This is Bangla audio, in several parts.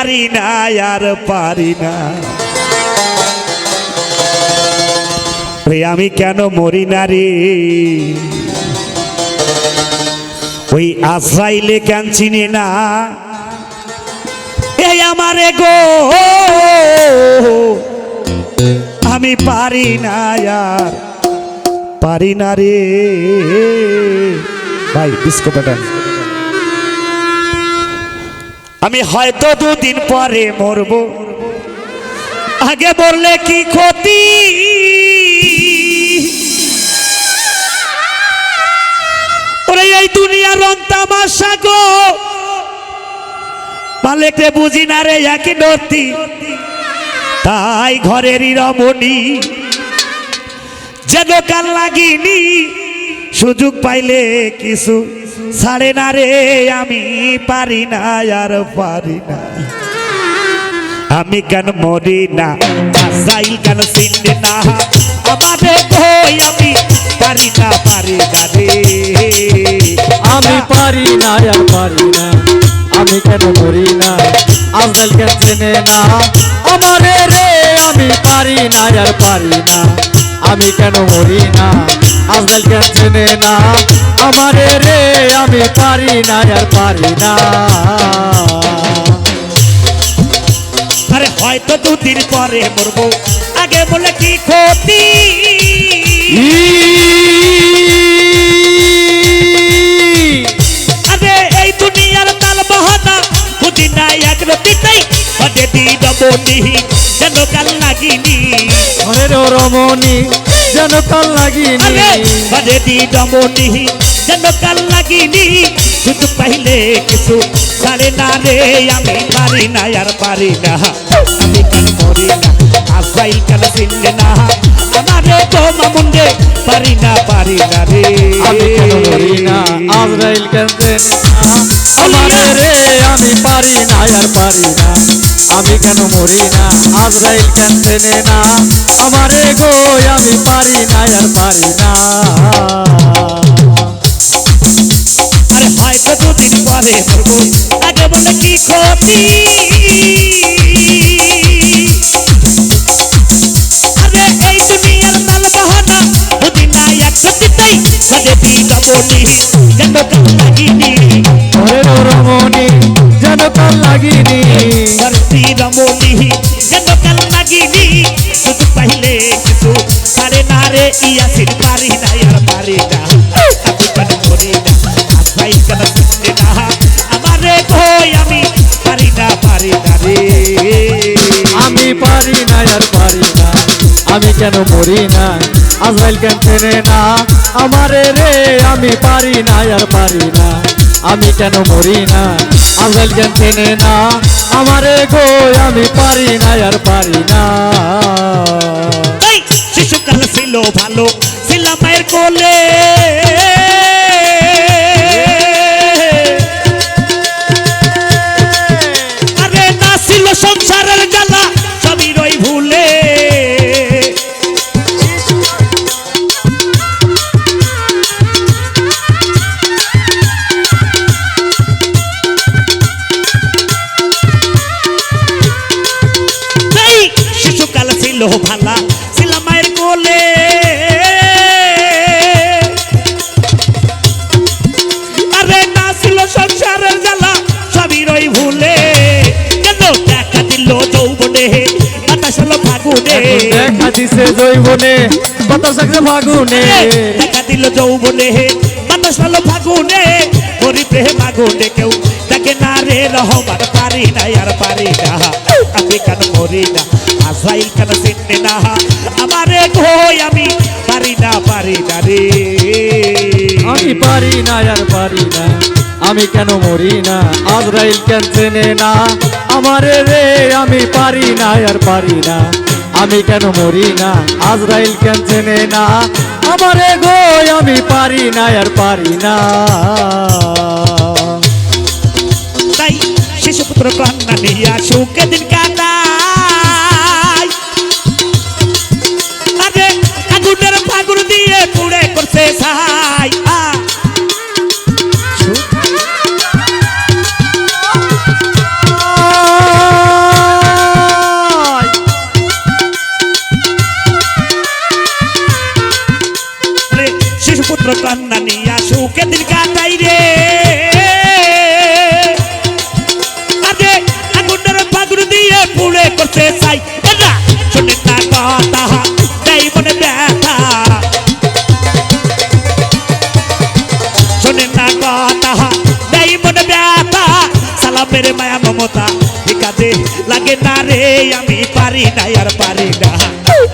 পারি না আর পারি না রে আমি কেন মরি না রে ওই আজরাইলে কেন চিনি না এই আমারে গো আমি পারি না আর পারি না রে ভাই ডিস্কো প্যাটার্ন আমি হয়তো দুদিন পরে মরব আগে বললে কি ক্ষতি ওরে এই দুনিয়ার রং তামাশা গো মালিকরে বুঝি না রে একই নতি তাই ঘরেরই রমণী যেন কাল লাগিনি সুযোগ পাইলে কিছু ছাড়ে না রে আমি পারি না আর পারি না আমি কেন মরি না আসাইল কেন চিনতে না আমারে কই আমি পারি না রে আমি পারি না আর পারি না আমি কেন মরি না আজরাইল কেন চেনে না আমারে রে আমি পারি না আর পারি না আমি কেন মরি না আজরাইল কেন চেনে না আমারে রে আমি পারি না আর পারি না আরে হয়তো দুদিন পরে মরবো আগে বলে কি ক্ষতি আরে এই দুনিয়ার তাল বাহানা বুঝি না এক রতিতেই বাজে দিন বনি যেন কাল লাগিনি ঘরের রমণী যেন কাল লাগিনি বাজে দিন বনি যেন কাল লাগিনি শুধু পাইলে কিছু ছাড়ে না রে আমি পারি না আর পারি না আমি কেন মরি না আজরাইল কেন চিনতে না আমারে তো মামুন্ডে পারি না রে আমি কেন মরি না আজরাইল কেন চেনে না আমারে রে আমি পারি না আর পারি না আমি কেন মরি না আজরাইল কেন চেনে না আমারে গো আমি পারি না আর পারি না আরে হয়তো দুদিন পরে মরবো আগে বলে কি ক্ষতি আরে এই দুনিয়ার তাল বাহানা বুঝি না এক সত্যিতেই বাজে দিন বনি যেন কাল লাগিনি ঘরের রমণী যেন কাল লাগিনি ধরতি রমণী যেন কাল লাগিনি শুধু পাইলে কিছু ছাড়ে না রে ইয়াসিন পারি না আর পারি না আমি কেন মরি না আজরাইল কেন চিনতে না আমারে কই আমি পারি না রে আমি পারি না আর পারি না আমি কেন মরি না আজরাইল কেন চেনে না আমারে রে আমি পারি না আর পারি না আমি কেন মরি না আজরাইল কেন চেনে না আমারে গো আমি পারি না আর পারি না এই শিশুকাল ছিল ভালো ছিলাম মায়ের কোলে আরে না ছিল সংসারের জ্বালা সবই রই ভুলে এই শিশুকাল ছিল ভালা ছিলাম মায়ের কোলে আরে না ছিল সংসারের জ্বালা সবই রই ভুলে কেন দেখা দিল যৌবনে বাতাস হলো ফাগুনে দেখা দিছে জৈবনে বাতাস আছে ফাগুনে দেখা দিল যৌবনে বাতাস হলো ফাগুনে হরি প্রেম আগুনে কেউ তাকে না রে রহমান পারি না আর পারি না আমি কেন মরি না আজরাইল কেন চিনতে না আমারে কই আমি পারি না রে আমি পারি না আর পারি না আমি কেন মরি না আজরাইল কেন চেনে না আমারে রে আমি পারি না আর পারি না আমি কেন মরি না আজরাইল কেন চেনে না আমারে গো আমি পারি না আর পারি না তাই শিশুপুত্র কন্যা নিয়া সুখে দিন কাটাই আরে আগুনের ফাগুন দিয়ে পুড়ে করছে ছাই পুড়ে করতে চাই এরা শোনে না কথা তাই মনে ব্যথা শোনে না কথা তাই মনে ব্যথা সালামের মায়া মমতা কাজে লাগে না রে আমি পারি না আর পারি না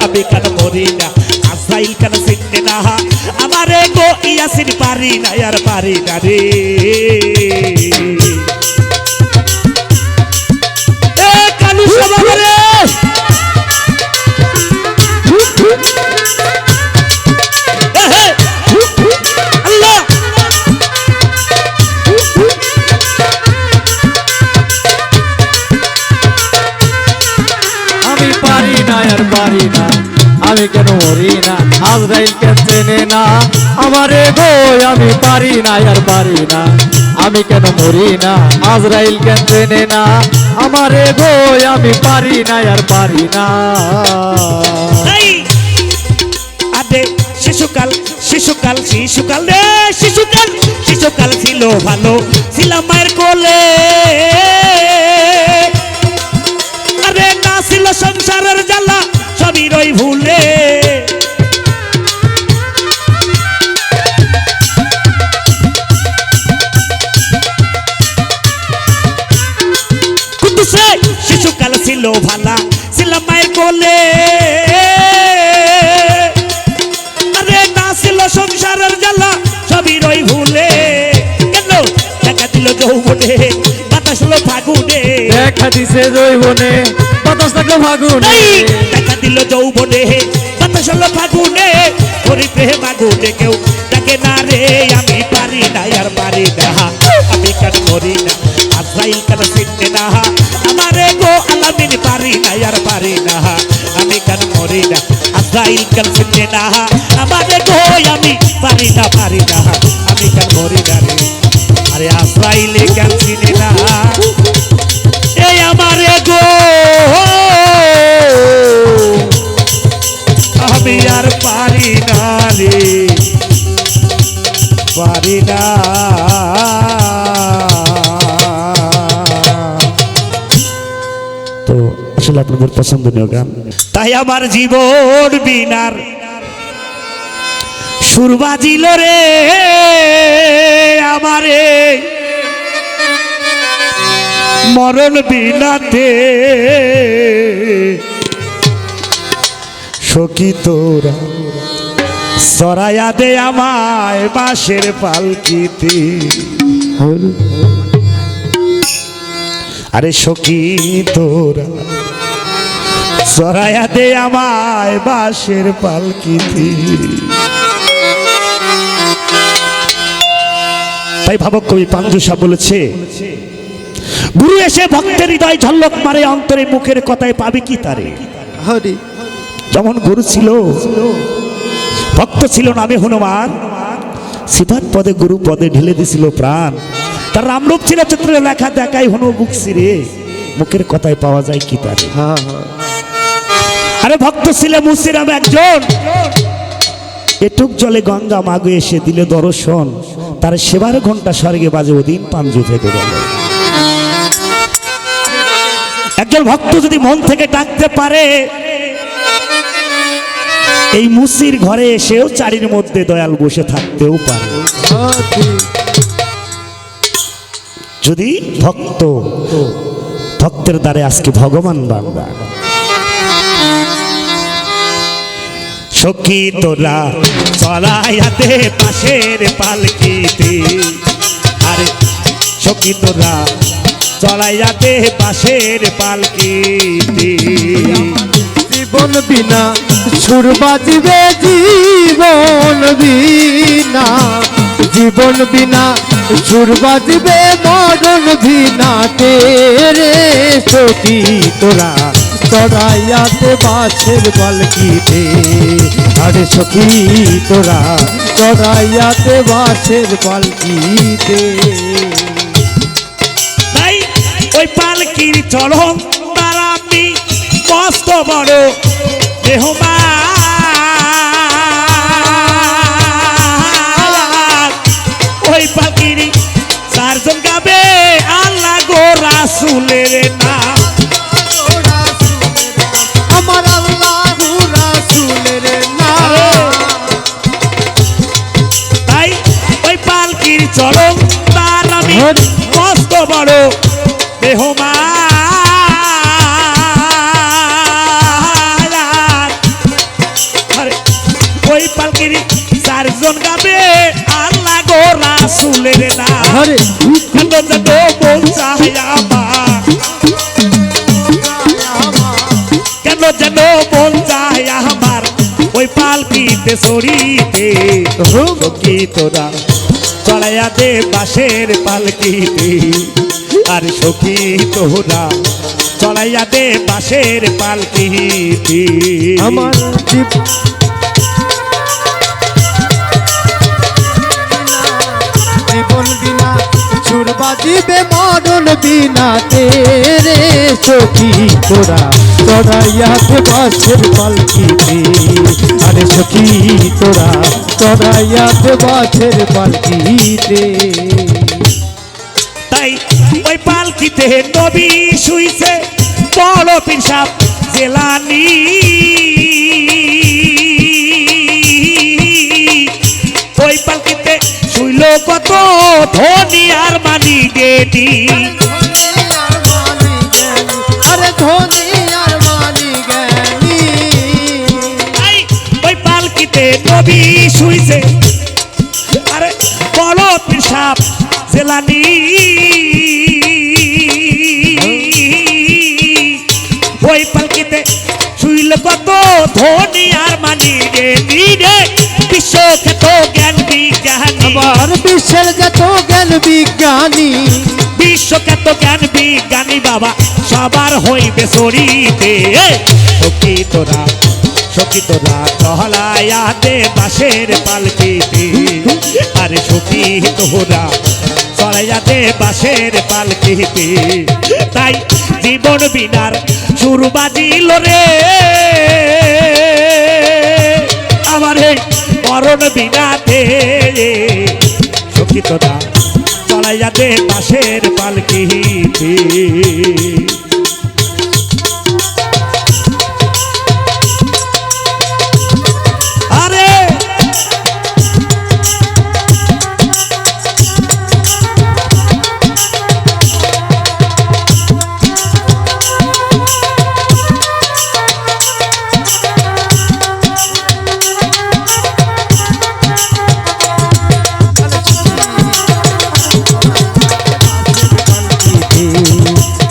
আমি কেন মরি না আজরাইল কেন চিনতে না আমারে গো ইয়াসিন পারি না আর পারি না রে এ কালু সবাব রে আল্লাহ আমি পারি না আর পারি না আমি কেন মরি না আজরাইল কেন চেনে না আমারে গো আমি পারি না আর পারি না আমি কেন মরি না আজরাইল কেন চেনে না আমারে গো আমি পারি না আর পারি না এই আদে শিশুকাল শিশুকাল শিশুকাল রে শিশুকাল শিশুকাল ছিল ভালো ছিলাম মায়ের কোলে আরে না ছিল সংসারের জ্বালা সবই রই ভুলে কুদ্দুসে শিশুকাল ছিল ভালা ছিলাম মায়ের কোলে আরে না ছিল সংসারের জ্বালা সবই রই ভুলে কেন দেখা দিল যৌবনে বাতাস হলো ফাগুনে দেখা দিছে জৈবনে বাতাস থাকলো ফাগুনে এই দেখা দিল যৌবনে বাতাস হলো ফাগুনে হরি প্রেম আগুনে কেউ ডাকে না রে আমি পারি না আর পারি না আমি কেন মরি না আজরাইল কেন চিনতে না আমারে গো আলামিন পারি না আর পারি না আমি কেন মরি না আজরাইল কেন চিনতে না আমারে গো আমি পারি না আমি কেন মরি না রে আরে আজরাইল কেন চিনে না এই আমারে গো আমি আর পারি না রে পারি না তো আসলে আপনাদের পছন্দনীয় গান তাই আমার জীবন বিনার সুর বাজিল রে আমারে মরণ বিনাতে সখী তোরা সরাইয়া দে আমায় বাঁশের পালকিতে আরে সখী তোরা সরাইয়া দে আমায় বাঁশের পালকিতে তাই ভাবক কবি পাঞ্জুসা বলেছে গুরু এসে ভক্তের হৃদয় ঝলক মারে অন্তরে মুখের কথায় পাবে কি তারে হরি যেমন গুরু ছিল ভক্ত ছিল নামে হনুমান সিদ্ধাত পদে গুরু পদে ঢেলে দিছিল প্রাণ তার রামরূপ ছিল চিত্রে লেখা দেখাই হনু বুক সিরে মুখের কথায় পাওয়া যায় কি তারে আরে ভক্ত ছিল মুসিরাম একজন এটুক জলে গঙ্গা মাগো এসে দিলে দর্শন তার সেবার ঘন্টা স্বর্গে বাজে ওদিন পাঞ্জু থেকে বলে একজন ভক্ত যদি মন থেকে ডাকতে পারে এই মুসির ঘরে এসেও চারির মধ্যে দয়াল বসে থাকতেও পারে যদি ভক্তের দ্বারে আজকে ভগবান বাংলা সখী তোরা চড়াইয়াতে পাশের পালকিতে আরে সখী তোরা চড়াইয়াতে পাশের পালকিতে জীবন বিনা সুর বাজিবে জীবন বিনা জীবন বিনা সুর বাজিবে মরণ বিনা তেরে সখী তোরা চড়াইয়াতে বাঁশের পালকিতে আরে সখী তোরা চড়াইয়াতে বাঁশের পালকিতে তাই ওই পালকির চরম তার আমি মস্ত বড় মেহমান ওই পালকির চারজন গাবে আল্লাহ গো রাসূলের নাম পালকিতে সরিতে সখী তোরা চড়াইয়া দে বাঁশের পালকিতে আর সখী তোরা চড়াইয়া দে বাঁশের পালকিতে আমার জীবন বিনা সুর বাজিবে মরণ বিনা তেরে সখী তোরা চড়াইয়া দে বাঁশের পালকিতে আরে সখী তোরা চড়াইয়া দে বাঁশের পালকিতে তাই ওই পালকিতে নবী শুইছে বড় পীর সাহেব জেলানি ওই পালকিতে শুইল কত ধনী আর মানি গেনি আরে ধনী আর মানি জ্ঞানী ওই পালকিতে নবী শুইছে আরে বড় পীর সাহেব জেলানি ওই পালকিতে শুইল কত ধনী আর মানি গেনি রে বিশ্বখ্যাত জ্ঞান বিজ্ঞানী আবার বিশ্বের যত জ্ঞান বিজ্ঞানী বিশ্বখ্যাত জ্ঞান বিজ্ঞানী বাবা সবার হইবে সরিতে সখী তোরা চহলাইয়া দে বাঁশের পালকিতে আরে সখী তোরা চড়াইয়া দে বাঁশের পালকিতে তাই জীবন বিনার সুর বাজিল রে আমার এই মরণ বিনাতে সখী তোরা চড়াইয়া দে বাঁশের পালকিতে আরে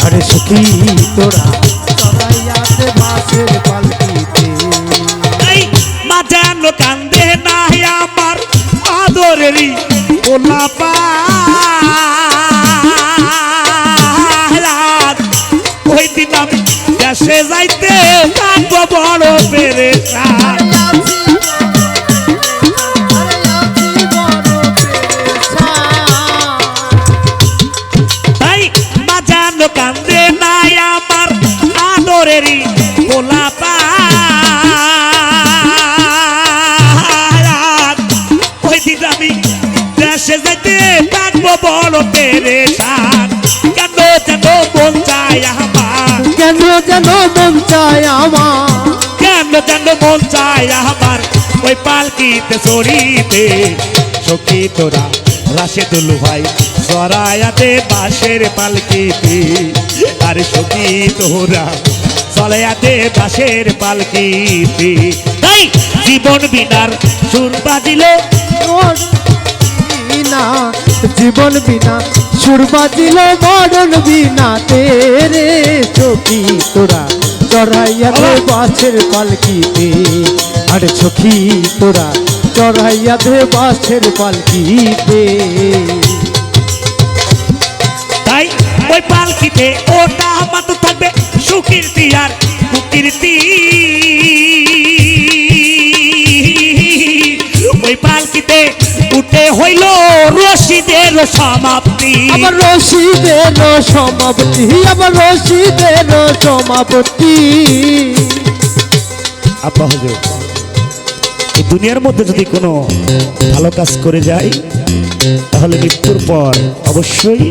আরে সখী তোরা চড়াইয়া দে বাঁশের পালকিতে এই মাজান কান্দে না আমার আদরেরই ওলা পালাদ ওই দিন আমি দেশে যাইতে থাকবো বড় পেরেশান তাই মাজান কান্দে না আমার আদরেরই ওলা পালাদ ওই দিন আমি দেশে যাইতে থাকবো বড় পেরেশান কেন যেন মন চায় আমার কেন যেন মন চায় আমার কেন যেন মন চায় আমার ওই পালকিতে সরিতে সখী তোরা রাশেদুল ভাই সরায়াতে বাঁশের পালকিতে আর সখী তোরা চলায়াতে বাঁশের পালকিতে তাই জীবন বিনার সুর বাজিল বিনা জীবন বিনা সুর বাজিল মরণ বিনা তেরে সখী তোরা চড়াইয়া দে বাঁশের পালকিতে আরে সখী তোরা চড়াইয়া দে বাঁশের পালকিতে তাই ওই পালকিতে ওটা মাত্র থাকবে সুকীর্তি আর কুকীর্তি ওই পালকিতে উঠে হইল রশিদের সমাপ্তি আবার রশিদের সমাপ্তি আবার রশিদের সমাপ্তি আব্বা হুজুর এই দুনিয়ার মধ্যে যদি কোনো ভালো কাজ করে যায় তাহলে মৃত্যুর পর অবশ্যই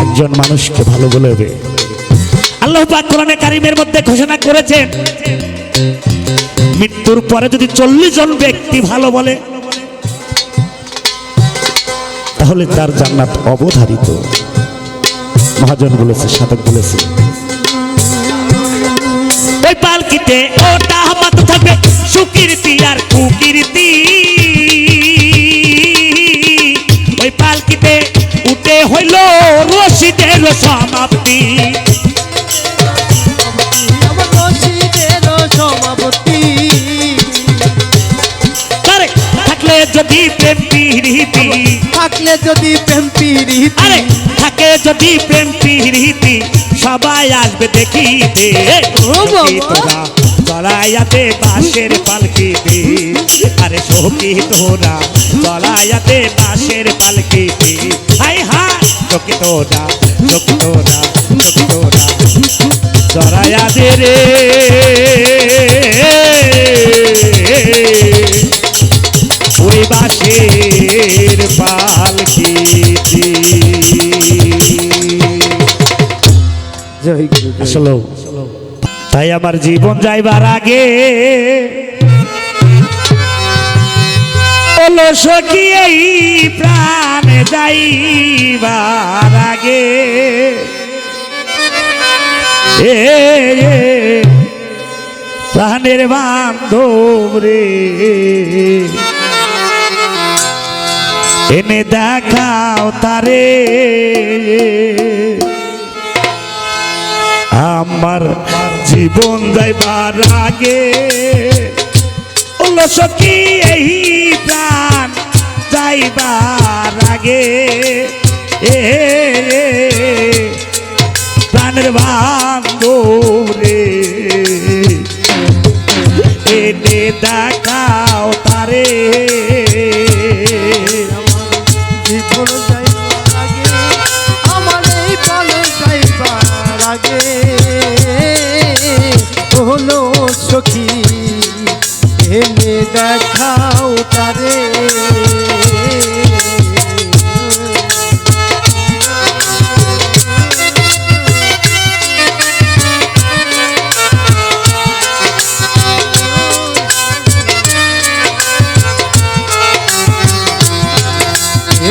একজন মানুষকে ভালো বলবে আল্লাহ পাক কোরআনে কারিমের মধ্যে ঘোষণা করেছেন মৃত্যুর পরে যদি 40 জন ব্যক্তি ভালো বলে তাহলে তার জান্নাত অবধারিত মহাজন বলেছে সাধক বলেছে ওই পালকিতে ওটা হামাত থাকবে সুকীর্তি আর কুকীর্তি ওই পালকিতে উঠে হইল রশিদের সমাপ্তি থাকলে যদি প্রেম প্রীতি আরে থাকে যদি প্রেম প্রীতি সবাই আসবে দেখিতে বাবা। তোরা চলায়াতে বাঁশের পালকিতে আরে সখী তোরা চলায়াতে বাঁশের পালকিতে হাই হাই সখী তোরা সখী তোরা সখী তোরা চলায়াতে রে ওই বাঁশের পালকিতে। জয় গুরু জয়। আসলে তাই আমার জীবন যাইবার আগে হলো সখী এই প্রাণ যাইবার আগে এ প্রাণের বান্ধব রে এনে দেখাও তারে আমার জীবন যাইবার আগে হলো সখী এই প্রাণ যাইবার আগে এ প্রাণের বান্ধব রে এনে দেখাও তারে জীবন যাইবার আগে আমার এই প্রাণ যাইবার আগে হলো সখী এনে দেখাও তারে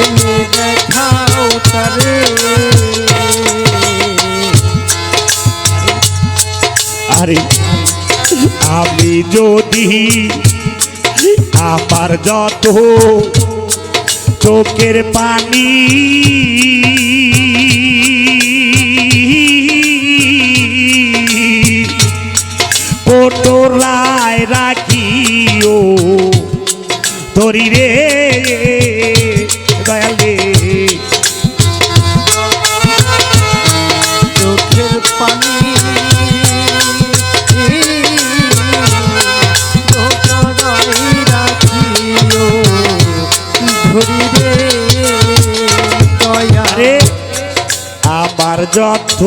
এনে দেখাও তারে আরে আমি যদি আমার যত চোখের পানি কোটরায় রাখিও ধরি রে দয়ালে চোখের পানি কোটরায় রাখিও ধরি রে দয়া আরে আমার যত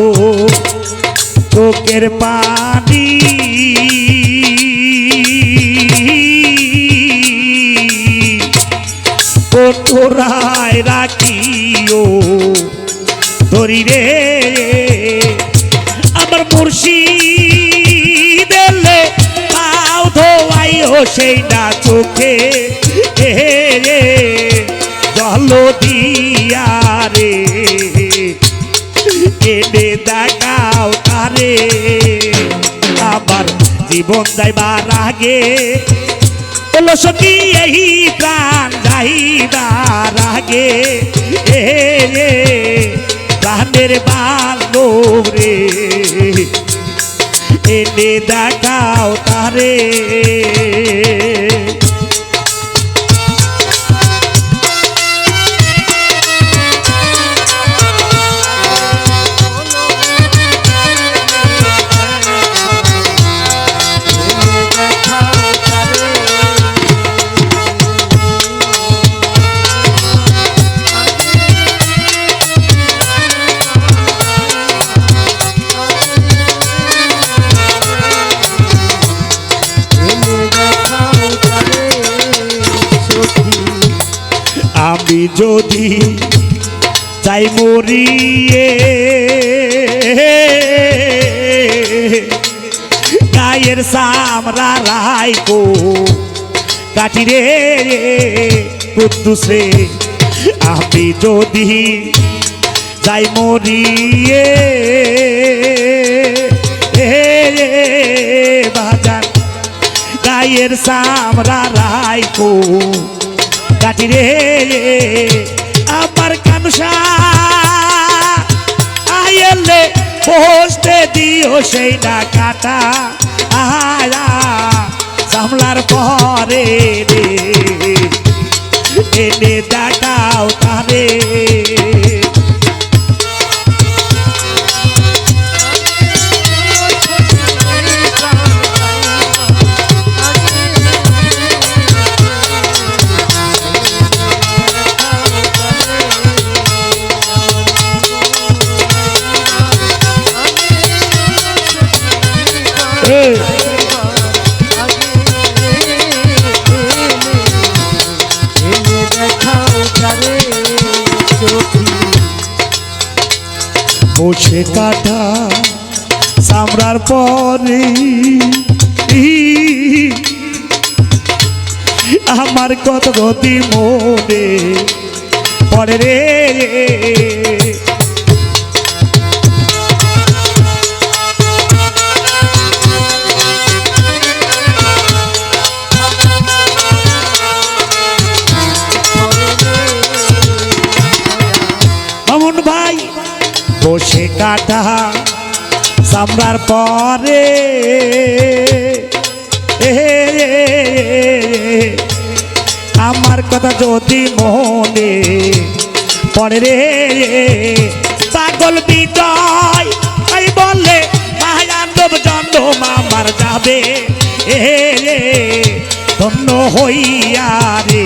চোখের পানি কোটরায় রাখিও ধরি রে আমার মুর্শিদ এলে পাও ধোয়াইও সেই না চোখে এ রে জল দিয়া রে এনে দেখাও তারে আবার জীবন যাইবার আগে হলো সখী এই প্রাণ যাইবার আগে এ প্রাণের বান্ধব রে এনে দেখাও তারে আমি যদি চাই মরিয়ে গায়ের সামরা রাইকো কাটি রে কুদ্দুস রে আমি যদি চাই মরিয়ে বাজান গায়ের সামরা রাইকো কাটি রে আমার কানুষা আইলে পোস্টে দিও সেই না কাটা আয়া সামলার পরে রে এনে দেখাও তারে এই, বসে কাটা সামরার পরে আমার কত গতি মনে পড়ে রে। মামুন ভাই বসে কাটা সামরার পরে আমার কথা যদি মনে পড়ে রে। পাগল বিজয় তাই বলে মায়ানব জন্ম আমার যাবে ধন্য হইয়া রে।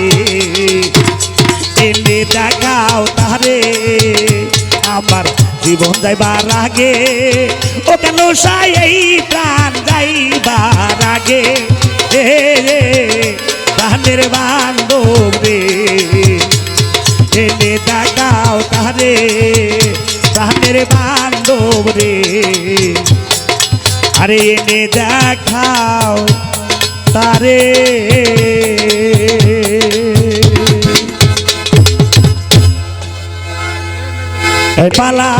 এনে দেখাও তারে আমার জীবন যাইবার আগে, ও কেন সাই এই প্রাণ যাইবার আগে প্রাণের বান্ধব রে। এনে দেখাও তারে প্রাণের বান্ধব রে। আরে এনে দেখাও তারে। এই পালা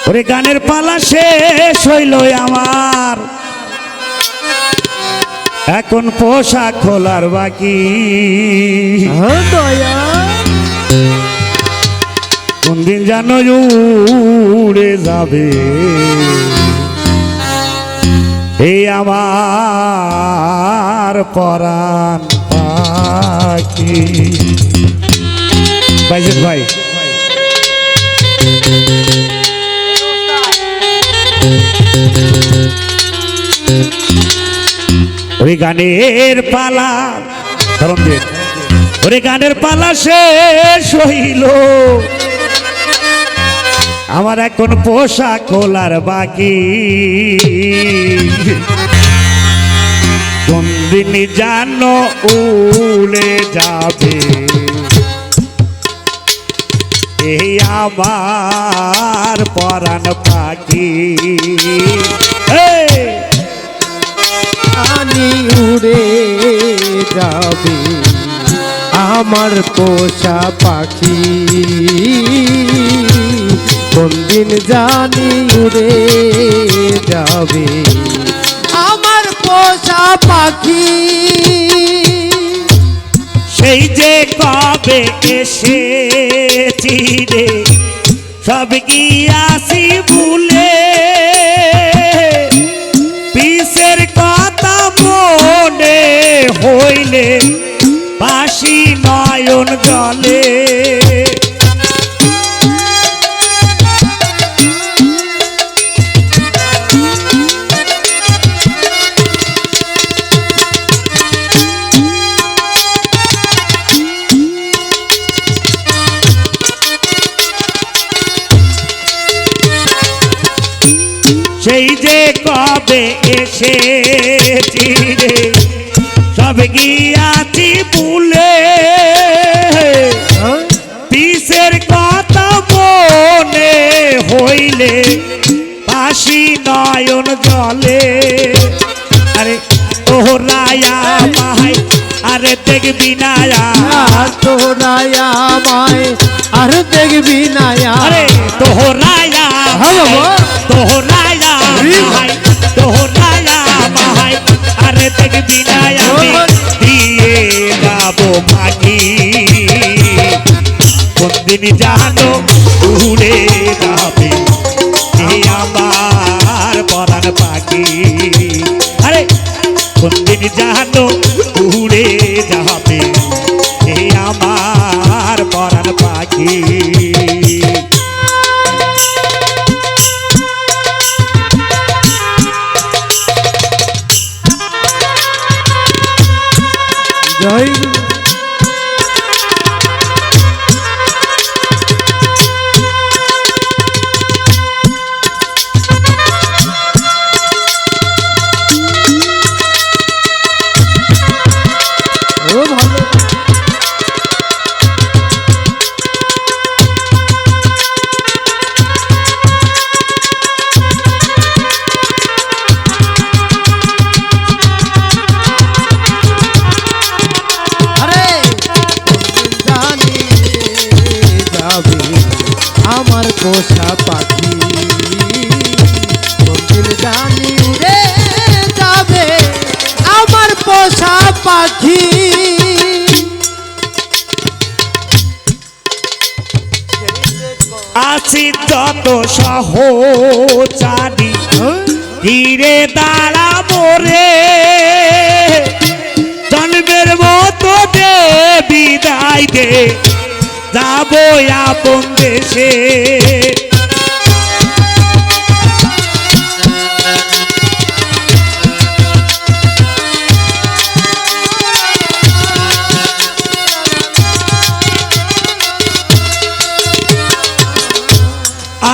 ওরে গানের পালা শেষ হইল আমার, এখন পোশাক খোলার বাকি। কোনদিন জানো উড়ে যাবে এই আমার পরাণ পাখি। বাইজিৎ ভাই ওই গানের পালা ধরম দিন, ওরে গানের পালা শেষ হইল আমার, এখন পোশাক খোলার বাকি। কোনদিন জানো উড়ে যাবে এই আমার পরাণ পাখি। আমি উড়ে যাবে আমার পোষা পাখি, কোনদিন জানি উড়ে যাবে আমার পোষা পাখি। সেই যে কবে এসেছি রে সব গিয়াছি ভুলে, পিসের কথা মনে হইলে বাসি নয়ন জলে। সেই যে কবে এসেছি রে সব গিয়াছি ভুলে, পিসের কথা মনে হইলে বাসি নয়ন জলে। আরে তোহরায়া মাই আরে দেখবি না তোরায়া মায় আর দেখবি না, আরে তোহরায়া তোহরায়া মাই তোহরায়া মাই আরে দেখবি না আমি দিয়ে যাবো পাখি। কোনদিন জানো উড়ে যাবে এই আমার পরাণ পাখি। আরে কোনদিন জানো উড়ে যাবে এই আমার পরাণ পাখি। জয় পোষা পাখি কোনদিন জানি উড়ে যাবে আমার পোষা পাখি। আছি যত সহচারী ঘিরে দাঁড়াবো রে, জন্মের মতো দে বিদায় দে, যাবো আপন দেশে।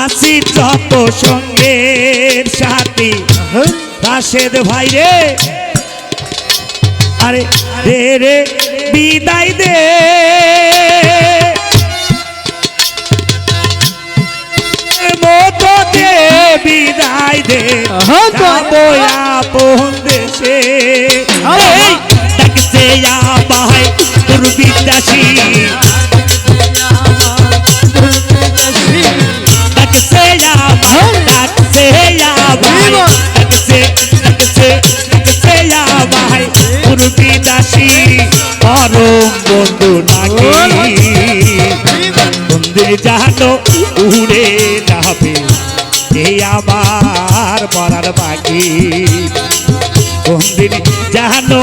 আছি যত সঙ্গের সাথী রাশেদ ভাই রে, আরে রে রে বিদায় দে, মতো দে বিদায় দে, যাবো আপন দেশে। এই ডাকছে আমায় তোর বিদ্যাসী, ডাকছে আমায়, ডাকছে আমায়, ডাকছে আমায় তোর বিদ্যাসী পরম বন্ধু নাকি। মন্দির জানো উড়ে যাবে এই আমার মরার বাকি, মন্দির জানো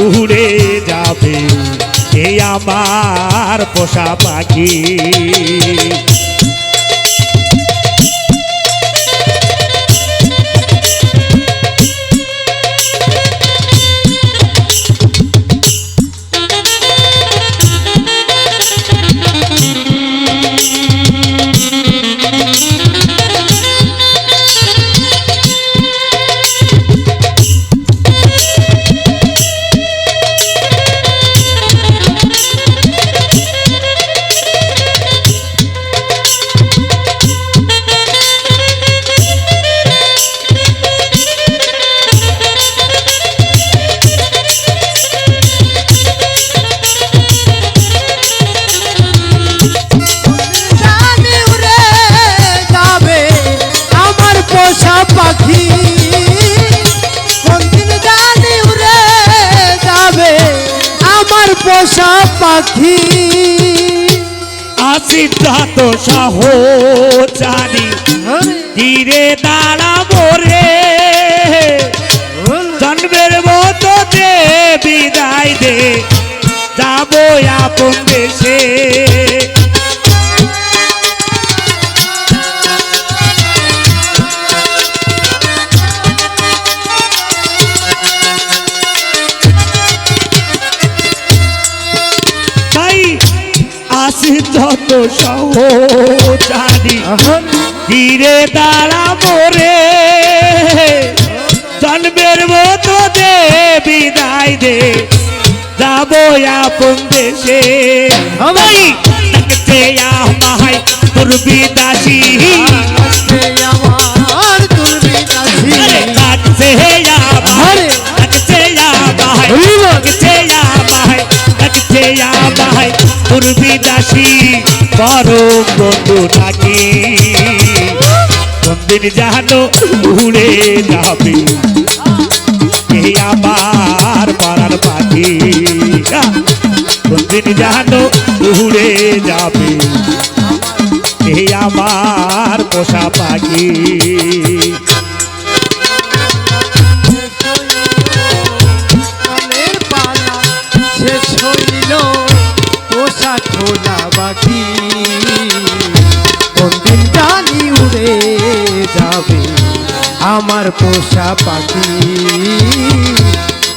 উড়ে যাবে এই আমার পোষা পাখি। পাখি কোনদিন জানি উড়ে যাবে আমার পোষা পাখি। আছি যত সহচারী ঘিরে দাঁড়াবো রে, জন্মের মতো দে বিদায় দে, যাবো আপন দেশে। আছি যত সহচারী ঘিরে দাঁড়াবো রে, জন্মের মতো দে বিদায় দে, যাবো আপন দেশে। ডাকছে আমায় তোর বিদাসী, ডাকছে আমায়, ডাকছে আমায়, ডাকছে আমায়, ডাকছে আমায় তোর বিদাসী পরম বন্ধু নাকি। কোনদিন জানো উড়ে যাবে এই আমার পাড়ার পাখি, কোনদিন জানো উড়ে যাবে এই আমার পোষা পাখি। শেষ হইল পোষা খোলা বাকি, কোনদিন জানি উড়ে যাবে আমার পোষা পাখি,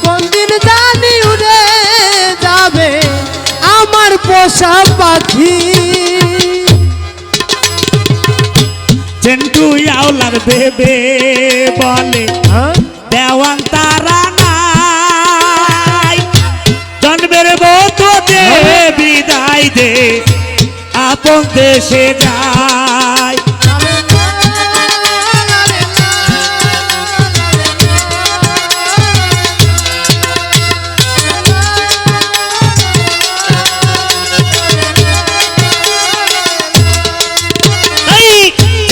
কোনদিন জানি উড়ে যাবে আমার পোষা পাখি। চেন্টু আওলার ভেবে বলে দেওয়ান তারা নাই, জন্মের মতো দে বিদায় দে, আপন দেশে যায়।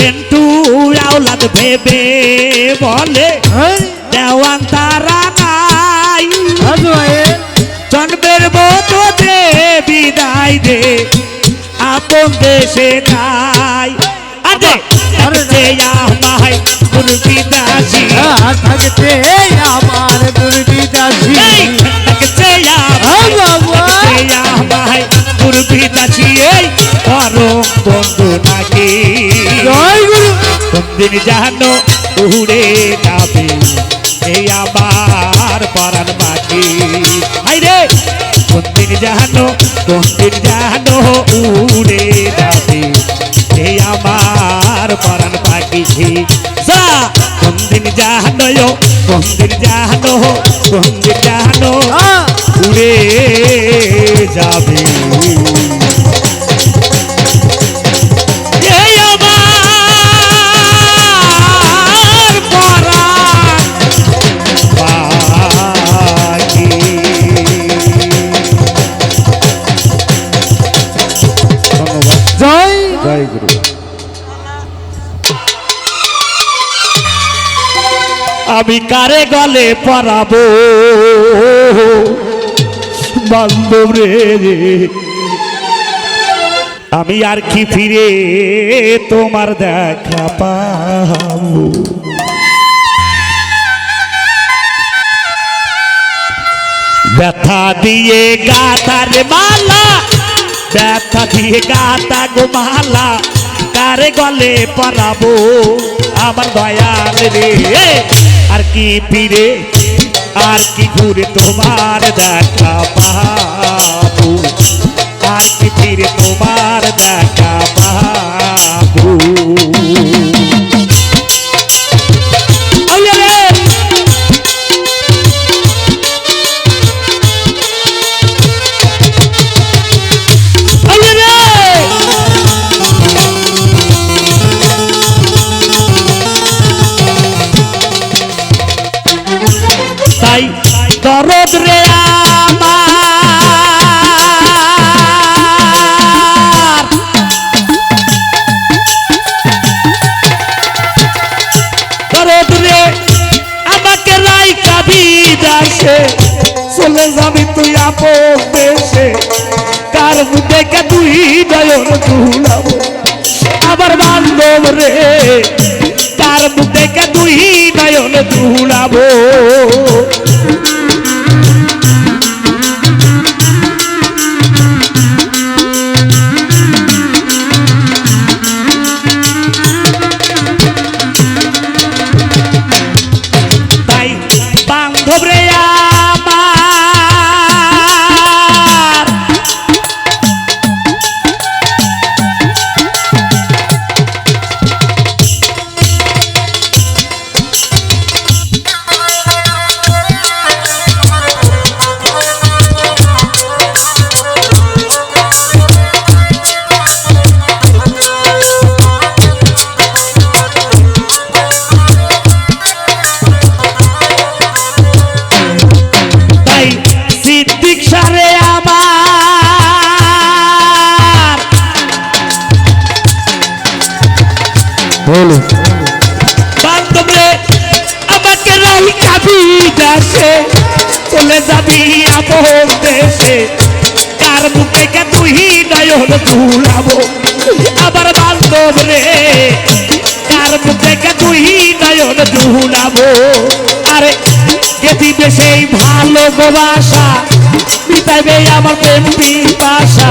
পেন্টু আওলাদ ভেবে বলে দেওয়ান তারা নাই জন্মের মতো দে বিদায় দে আপন দেশে নাই আরে থাকতে আমায় দুর্বিদাসী থাকতে আমার দুর্বিদাসী থাকতে আমায় দুর্বিদাসী এই পরম বন্ধু নাকি কোনদিন জানো উড়ে যাবে এই আমার পরাণ পাখি আইরে কোনদিন জানো উড়ে যাবে এই আমার পরাণ পাখি কোনদিন জানো উড়ে যাবে এই আমার পরাণ পাখি। ধন্যবাদ। জয় জয় গুরু। আমি কারে গলে পরাবো বান্ধব রে আমি আর কি ফিরে তোমার দেখা পাবো ব্যথা দিয়ে গাতার মালা ব্যথা দিয়ে গাতা গো মালা কারে গলে পরাবো আমার দয়াল রে আর কি ফিরে আর কি ঘুরে তোমার দেখা পাবো আর কি ফিরে তোমার দেখা পাবো তাই দরদ রে আমার দরদ রে আমাকে রাইকা বিদাসে চলে যাবি তুই আপন দেশে কার দেখে তুই নয়ন তুলাবো আবার বান্ধব রে কার দেখে তুই নয়ন তুলাবো তাই বান্ধব রে আমার তাই সিদ্দিক সারে আমার বলো বান্ধব রে আমাকে রাইকা বিদাসে চলে যাবি আপন দেশে কার মুখে কে তুই নয়ন তুলাবো আবার বান্ধব রে কার মুখে কে তুই নয়ন তুলাবো আরে কে দিবে সেই ভালোবাসা মিটাইবে আমার প্রেম পিপাসা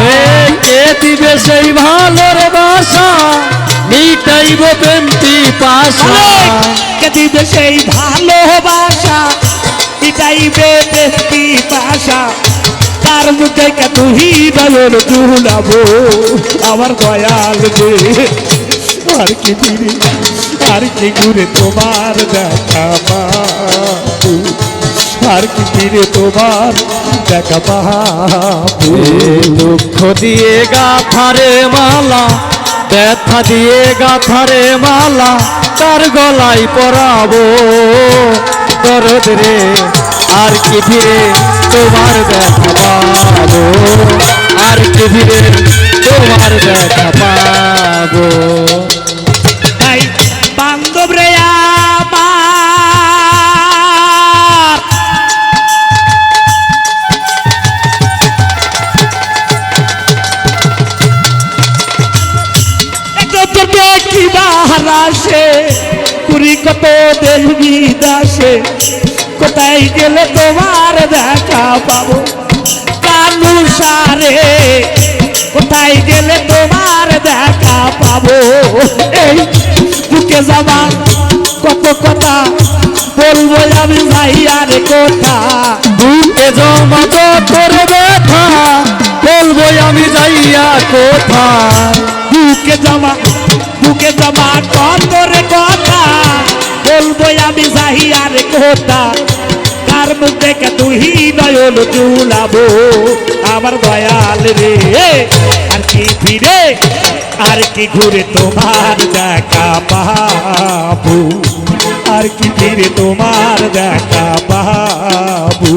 কে দিবে সেই ভালোর বাসা মিটাইব প্রেম পিপাসা কে দিবে সেই ভালোবাসা মিটাইবে প্রেম পিপাসা তার মুখে কে তুই নয়ন তুলাবো আমার দয়াল রে আর কি ফিরে আর কি ঘুরে তোমার দেখা পাবো আর কি ফিরে তোমার দেখা পাবো দুঃখ দিয়ে গাথারে মালা ব্যথা দিয়ে গাথারে মালা তার গলায় পরাবো দরদ রে আর কি ফিরে তোমার দেখা পাবো আর কি ফিরে তোমার দেখা পাবো কি বাহারাসে পুরি কত দেখবি দাসে কোথায় গেলে তোমার দেখা পাবো কানু সারে কোথায় গেলে তোমার দেখা পাবো এই বুকে যাবা কত কথা বলবো আমি ভাই আর কথা বুকে জমা তোর ব্যথা বলবো আমি যাইয়া কোথায় বুকে জমা কতরে কথা বলবো আমি যাই আর কথা কার মুখ দেখে তুই নয়ন চুলাবো আমার দয়াল রে আর কি ফিরে আর কি ঘুরে তোমার দেখা পাবো আর কি ফিরে তোমার দেখা পাবো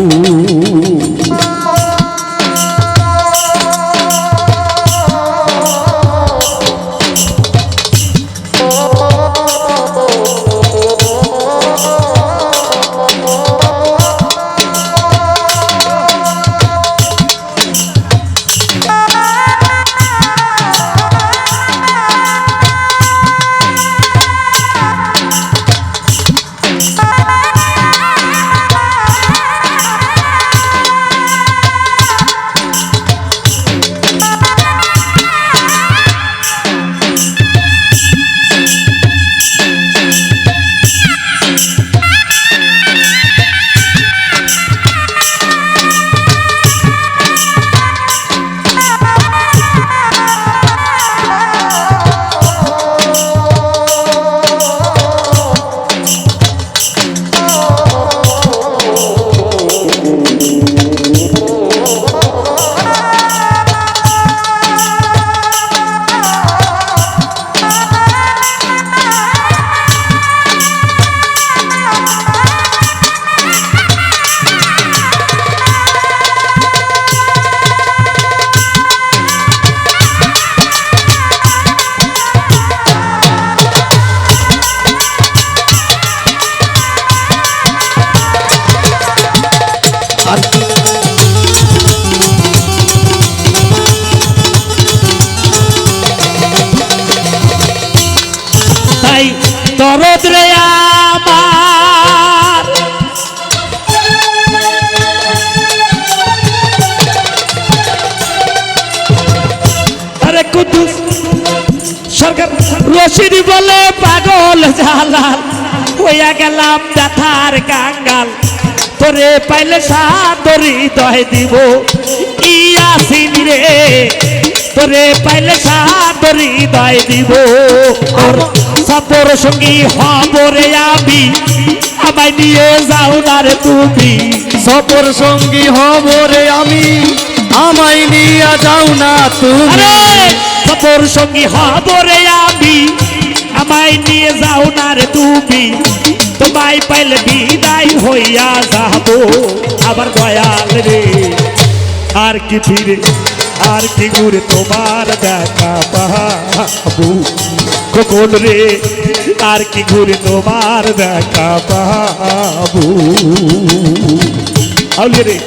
দরদ রে আমার আরে কুদ্দুস সরকার রশিদ বলে পাগল জালাল হইয়া গেলাম ব্যথার কাঙ্গাল তোরে পাইলে সাদরি দয় দিব ইয়াসিন রে তোরে পাইলে সাদরি দয় দিব সপর সঙ্গী হবরে আমি আমায় নিয়ে যাও না রে তুমি সপর সঙ্গী হবরে আমি আমায় নিয়ে যাও না তুমি সপর সঙ্গী হবরে আমি আমায় নিয়ে যাও না রে তুমি তোমায় পাইলে বিদায় হইয়া যাবো আবার দয়াল রে আর কি ফিরে আর কি ঘুরে তোমার দেখা পাবো কখন রে আর কি ঘুরে তোমার দেখা পাবো আউলি রে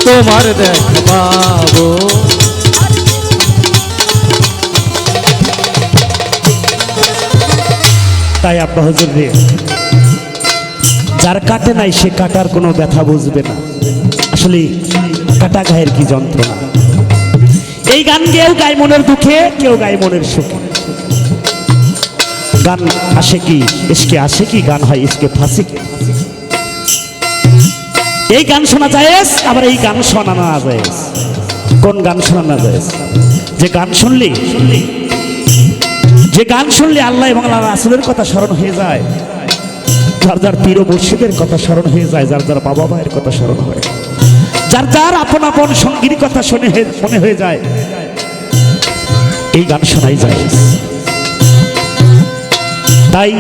তোমার দেখা পাবো তাই আব্বা হুজুর রে যার কাটে নাই সে কাটার কোনো ব্যথা বুঝবে না আসলে কাটা গায়ের কি যন্ত্রণা এই গান কেউ গায় মনের দুঃখে কেউ গায় মনের সুখে গান আসে কি ইসকে আসে কি গান হয় ইসকে ফাঁসি কি এই গান শোনা যায় আবার এই গান শোনা না যায় কোন গান শোনা না যায় যে গান শুনলি আল্লাহ এবং আল্লাহ রাসূলের কথা স্মরণ হয়ে যায় যার যার পীর ও মুর্শিদের কথা স্মরণ হয়ে যায়, যার যার বাবা মায়ের কথা স্মরণ হয়, যার যার আপন আপন সঙ্গীর কথা শুনে মনে হয়ে যায় এই গান শোনাই যায়। তাই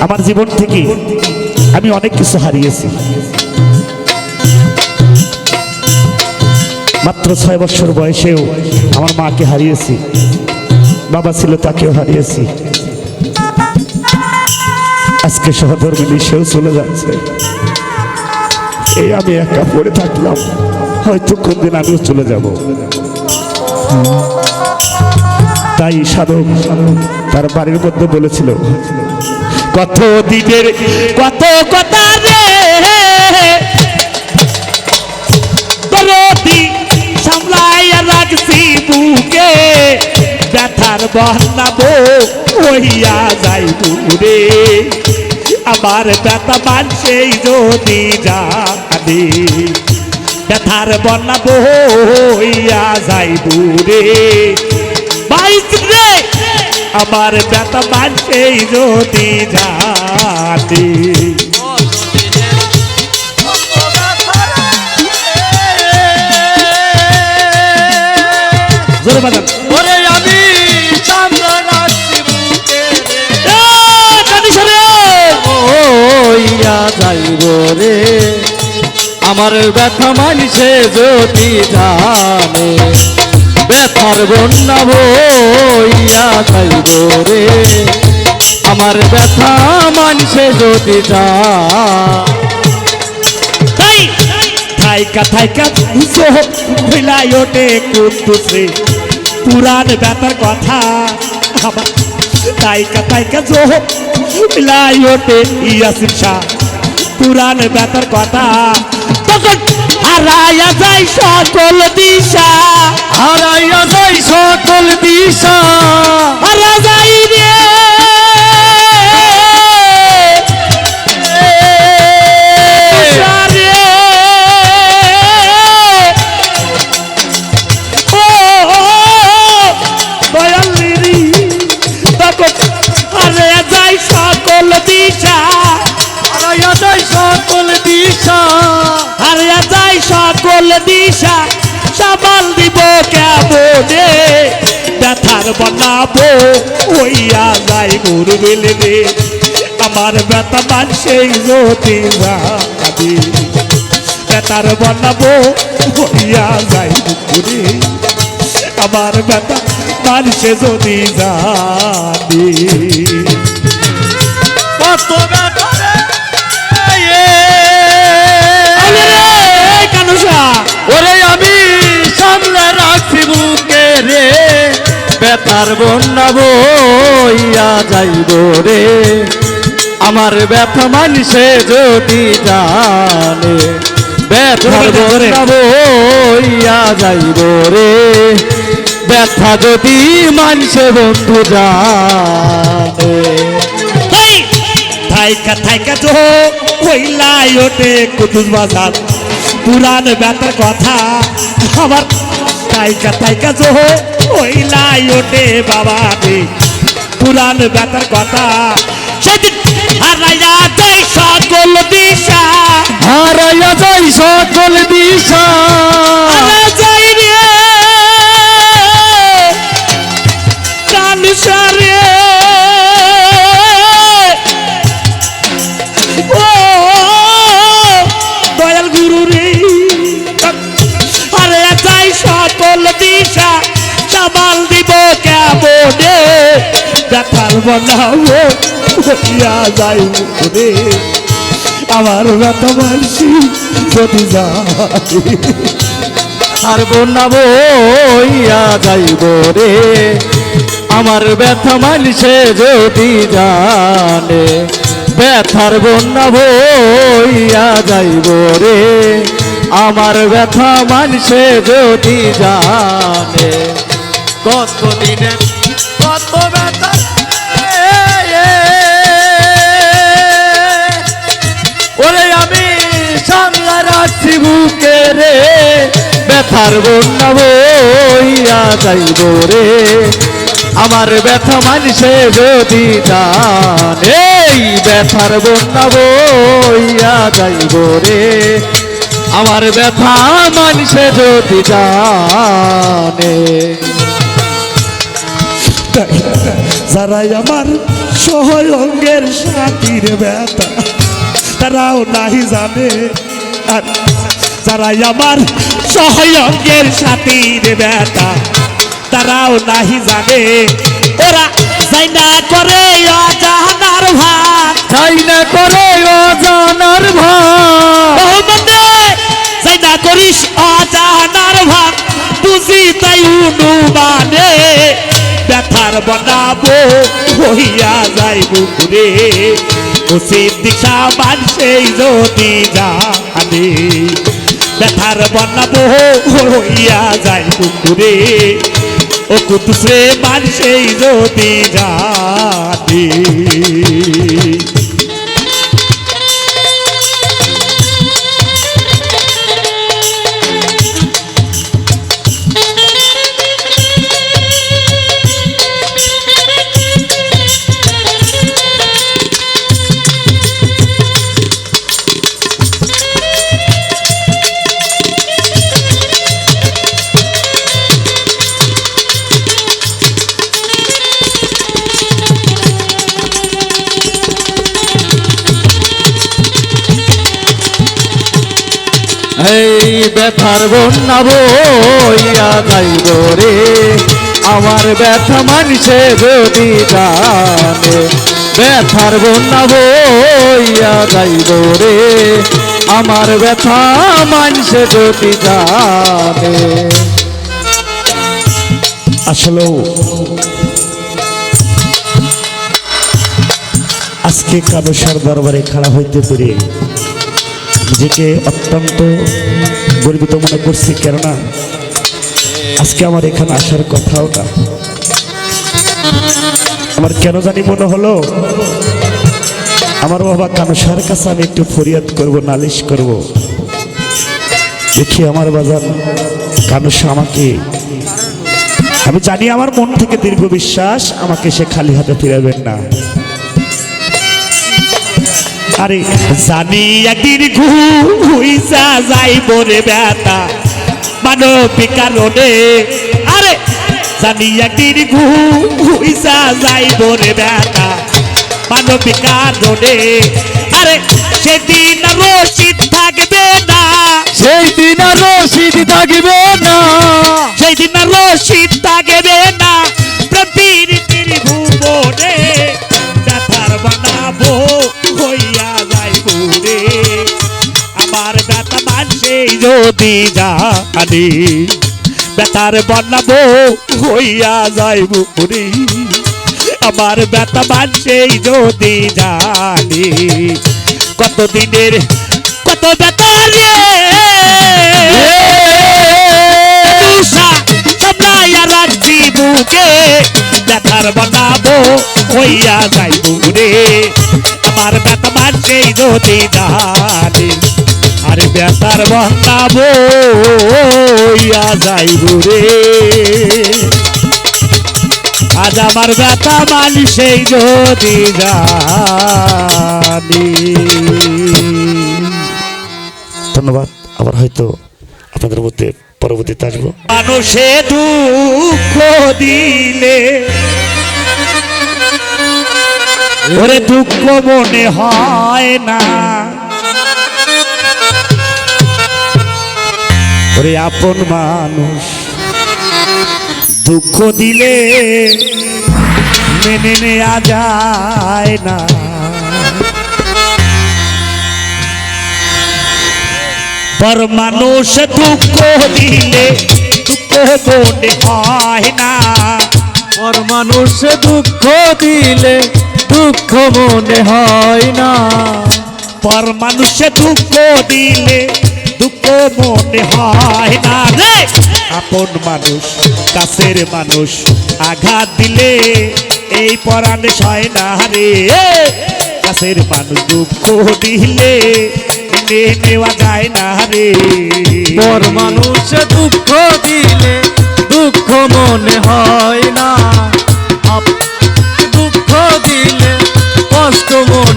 আমার জীবন থেকে আমি অনেক কিছু হারিয়েছি। মাত্র 6 বছর বয়সেও আমার মাকে হারিয়েছি, বাবা ছিল তাকেও হারিয়েছি। আজকে সহধর্মিনী সেও চলে যাচ্ছে, এই আমি একা পড়ে থাকলাম, হয়তো কোনদিন আমিও চলে যাব। তাই সাধক তার বাড়ির মধ্যে বলেছিল, কত দিনের কত কথা রে দরদি সামলাইয়া রাখছি বুকে, ব্যথার বন্যাবো হইয়া যাইব রে, আমার ব্যথা মানছেই যদি জানে, ব্যথার বন্যাবো হইয়া যাইব রে, বাইক রে আমার ব্যথা মানছেই যদি জানে। জোরে বাজান। ওরে আমি সামলা রাখছি বুকে রে, হইয়া যাইব রে, আমার ব্যথা মানছে যদি জানে, ব্যথার বন্যা বইয়া যাইব রে, আমার ব্যথা মানছে যদি জানে। থাইকা থাইকা ভুলাই ওঠে কুদ্দুসে পুরান ব্যথার কথা, আমার থাইকা থাইকা ভুলাই ওঠে ইয়াসিন শাহ পুরান ব্যথার কথা, তখন হারাইয়া যায় সকল দিশা, হারাইয়া যাই সকল দিশা, হারা যাই রে সকল দিশা, হারাইয়া যাই সকল দিশা, হারিয়া যায় সকল দিশা, সামাল দিব কেমনে, ব্যথার বনাবো হইয়া যায় গুরবিল রে, আমার ব্যথা মানছেই যদি জানে, ব্যথার বনাবো হইয়া যায় রে, আমার ব্যথা মানছে যদি জানে। কত ব্যথা রে ওরে আমি সামলা রাখছি বুকে রে, ব্যথার বন্যা বইয়া যাইব রে, আমার ব্যথা মানছে যদি জানে, ব্যথার বন্যা বইয়া যাইব রে, ব্যথা যদি মানছে বন্ধু জানে। থাইকা থাইকা তো কইলাই ওঠে কুতুস বাজার পুরান ব্যথার কথা, আমার থাইকা থাইকা তো কইলাই ওঠে বাবা রে পুরান ব্যথার কথা, সেদিন হারাইয়া যাই সকল দিশা, হারাইয়া যাই সকল দিশা, হারা যাই রে কানুসারে, দয়াল গুরু রে হারিয়া যাই সকল দিশা, সামাল দিব কেমনে, ব্যথার বনাবো হইয়া যাই রে, আমার ব্যথা মানছি যদি জানে, আর বন্যা বইয়া যাইব রে, আমার ব্যথা মানছে যদি জানে, ব্যথার বন্যা বইয়া যাইব রে, আমার ব্যথা মানছে যদি জানে। কত দিনে কত ব্যথা ওরে আমি সামলা রাখছি বুকে রে, ব্যথার বন্যা বইয়া যাইব রে, আমার ব্যথা মানছে যদি জানে। এই ব্যথার বন্যা বইয়া যাইব রে আমার ব্যথা মানুষে যদি জানে যারাই আমার সহয়ঙ্গের সাথীর ব্যথা তারাও নাহি জানে, আর যারাই আমার সহয়ঙ্গের সাথীর ব্যথা তারাও নাহি জানে, ওরা যাই না করে অজানার ভাত, তাই না করে অজানার ভাব যাই না করিস অজানার ভাত, বুঝি তাই অনুমানে ব্যথার বনাবো হইয়া যাইব রে, উচিত দিশা মানুষেই যদি জানে ব্যথার বনাবো হইয়া যাইব রে, ও কুতুসে মানুষেই যদি জানে। এই ব্যথার বন্যা বইয়া যাইব রে আমার ব্যথা মানুষে যদি জানে, ব্যথার বন্যা বইয়া যাইব রে আমার ব্যথা মানুষে যদি জানে। আসলেও আজকে কানসার দরবারে খাড়া হইতে পেরে নিজেকে অত্যন্ত গর্বিত মনে করছি, কেননা আজকে আমার এখানে আসার কথাও না। আমার কেন জানি মনে হলো আমার বাবা কানসার কাছে আমি একটু ফরিয়াদ করব, নালিশ করব, দেখি আমার বাজার কানসা আমাকে, আমি জানি আমার মন থেকে দীর্ঘ বিশ্বাস আমাকে সে খালি হাতে ফিরাবেন না। আরে জানি একদিন ঘুইসা যাইব রে ব্যথা মানবিক কারণে, আরে জানি একদিন ঘুইসা যাইব রে ব্যথা মানবিক কারণে, আরে সেদিন রশিদ থাকবে না, সেই দিন আর রশিদ থাকবে না, সেই দিন রশিদ থাকবে না প্রবীর ভুবনে, ব্যথার বানাবো হইয়া যাইব রে আমার ব্যথা মানছে যদি জানি, ব্যথার বানাবো হইয়া যাইব রে আমার ব্যথা মানছে যদি জানি, কতদিনের কত ব্যথা রে সামলাইয়া রাখছি বুকে, ব্যথার বানাবো হইয়া যাইব রে আমার ব্যথা মানছে যদি জানি, আরে ব্যথার বানাবো হইয়া যাইব রে আজ আমার ব্যথা মানছে যদি জানি। ধন্যবাদ, আবার হয়তো আপনাদের মধ্যে পরবর্তীতে আসবো। মানুষে দুঃখ দিলে ওরে দুঃখ মনে হয় না, ওরে আপন মানুষ দুঃখ দিলে মেনে নেওয়া যায় না, পর মানুষ দুঃখ দিলে দুঃখ মনে হয় না, পর মানুষ দুঃখ দিলে দুঃখ মনে হয় না, পর মানুষ দুঃখ দিলে দুঃখ মনে হয় না রে, আপন মানুষ কাছের মানুষ আঘাত দিলে এই পরাণ সয় না রে, কাছের মানুষ দুঃখ দিলে মেনে নেওয়া যায় না রে, পর মানুষ দুঃখ দিলে দুঃখ মনে হয় না, দুঃখ দিলে কষ্ট মনে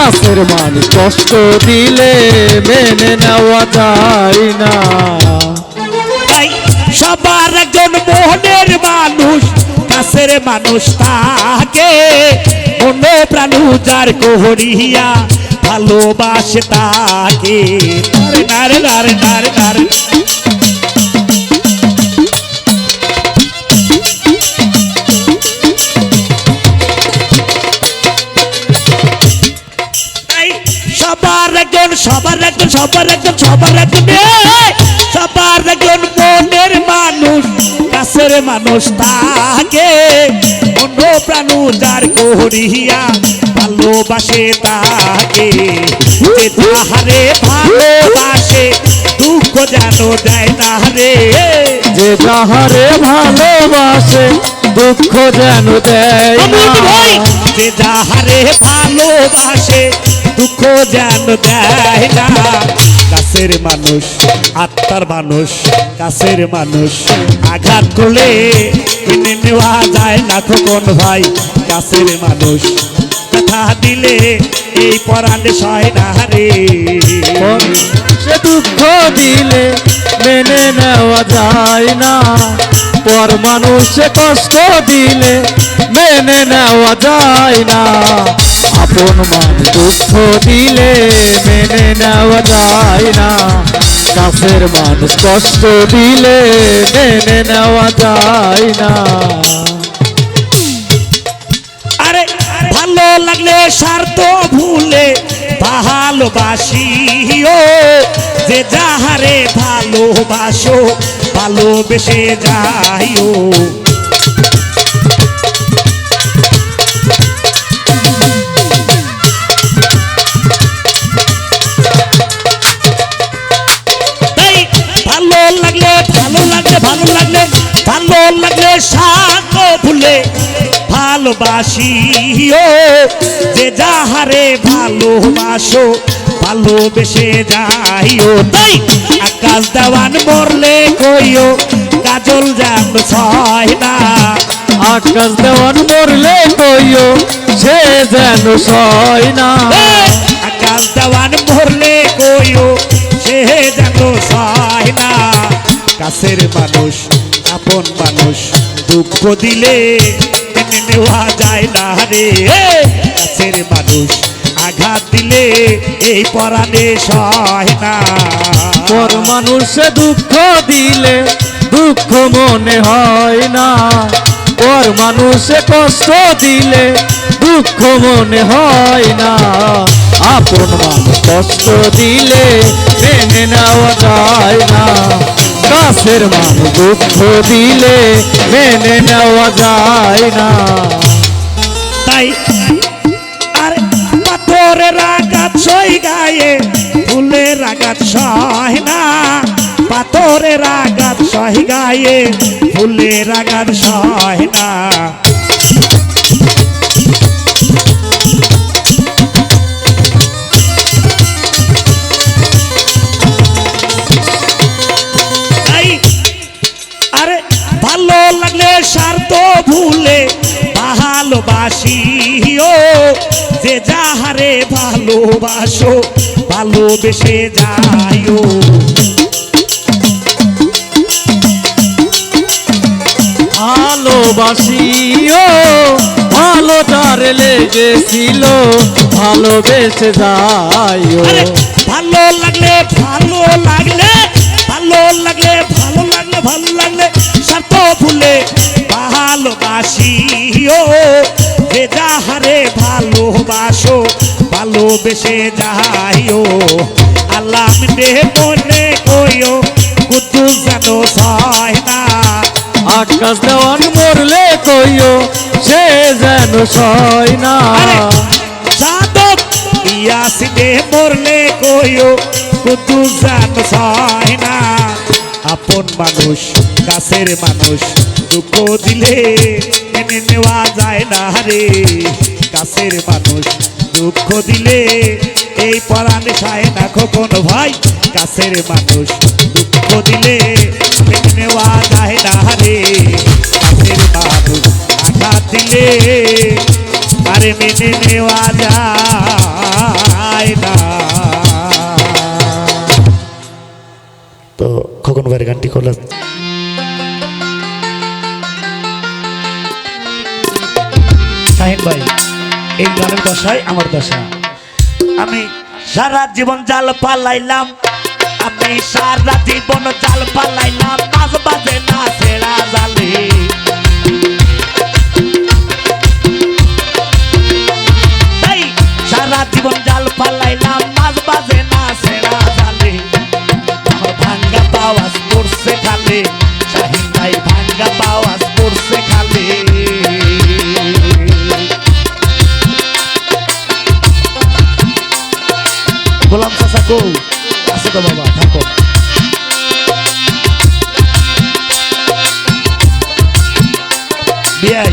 কাছের মানুষ কষ্ট দিলে মেনে নেওয়া যায় না। তাই সবার একজন মনের মানুষ, কাছের মানুষ তাকে মন প্রাণ যার কোহরিয়া ভালোবাসে তাকে। নারে নারে নারে নারে সবার একজন সবার একজন সবার একজন সবার একজন সবার একজন মনের মানুষ, কাছের মানুষ তাকে মন প্রাণ যার কোহরিয়া ভালোবাসে তাকে। যে যাহারে ভালোবাসে দুঃখ যেন দেয় না রে, যে যাহারে ভালোবাসে দুঃখ যেন দেয় না। যে যাহারে ভালোবাসে দুঃখ যেন দেয় না। কাছের মানুষ আত্মার মানুষ, কাছের মানুষ আঘাত করলে মেনে নেওয়া যায় না খোকন ভাই। কাছের মানুষ কথা দিলে এই পরাণে সয় না রে। সে দুঃখ দিলে মেনে নেওয়া যায় না, পর মানুষে কষ্ট দিলে মেনে নেওয়া যায় না। আপন মানুষ দুঃখ দিলে মেনে নেওয়া যায় না, কাছের মানুষ কষ্ট দিলে মেনে নেওয়া যায় না। আরে ভালো লাগলে স্বার্থ ভুলে ভালোবাসিও, যে যাহারে ভালোবাসো ভালোবেসে যাইও। ভালো লাগলে ভালো লাগলে ভালো লাগলে ভালো লাগলে স্বার্থ ভুলে ভালোবাসিও, যে যাহারে ভালোবাসো ভালোবেসে যাইও। তাই আকাশ দেওয়ান মরলে কইও কাজল যেন ছয় না। আকাশ দেওয়ান মরলে কইও সে যেন সয় না। আকাশ দেওয়ান মরলে কইও সে যেন ছয় না। কাছের মানুষ আপন মানুষ দুঃখ দিলে মেনে নেওয়া যায় না রে। কাছের মানুষ আঘাত দিলে এই পরাণে সয় না। পর মানুষে দুঃখ দিলে দুঃখ মনে হয় না, পর মানুষে কষ্ট দিলে দুঃখ মনে হয় না। আপন মানুষ কষ্ট দিলে মেনে নেওয়া যায় না, কাছের মানুষ দুঃখ দিলে মেনে নেওয়া যায় না। তাই আরে পাথরের আঘাত সই গায়ে ফুলের আঘাত সয় না। পাথরের আঘাত সহি গায়ে ফুলের আঘাত সয় না। আরে ভালো লাগলে স্বার্থ ভুলে ভালোবাসিও, যে যাহারে ভালোবাসো ভালোবেসে যাইও। ভালোবাসিও ভালো তার লেগেছিল ভালোবেসে যাইও। ভালো লাগলে ভালো লাগলে ভালো লাগলে ভালো লাগলে ভালো লাগলে স্বার্থ ভুলে ভালোবাসিও, যে যাহারে ভালোবাসো ভালোবেসে যাইও। আল্লাহ দে মনে কইও কুদ্দুস যেন ছয় না। আকাশ দেওয়ান মরলে কইও সে যেন সয় না। সাধক ইয়াসিনে মরলে কইও কুদ্দুস যেন ছয় না। আপন মানুষ কাছের মানুষ দুঃখ দিলে মেনে নেওয়া যায় না রে। কাছের মানুষ দুঃখ দিলে এই পরাণে সয় না খোকন ভাই। কাছের মানুষ দুঃখ দিলে মেনে নেওয়া যায় না রে। কাছের মানুষ আঘাত দিলে আরে মেনে নেওয়া যায় যায় না। তো খোকন ভাইয়ের গানটি করলেন। শাহিন ভাই, এই গানের দশায় আমার দশা। আমি সারা জীবন জাল পালাইলাম, আমি সারা জীবন জাল পালাইলাম, মাঝ বাজে না ছেড়া জালে। তাই সারা জীবন জাল পালাইলাম, মাঝ বাজে না ছেড়া জালে। আমার ভাঙ্গা পাওয়াজ পড়ছে খালে, শাহিন ভাই ভাঙ্গা পাওয়াজ পড়ছে খালে। গোলাম চাচা গো আছে তো বাবা, থাকো। বিয়াই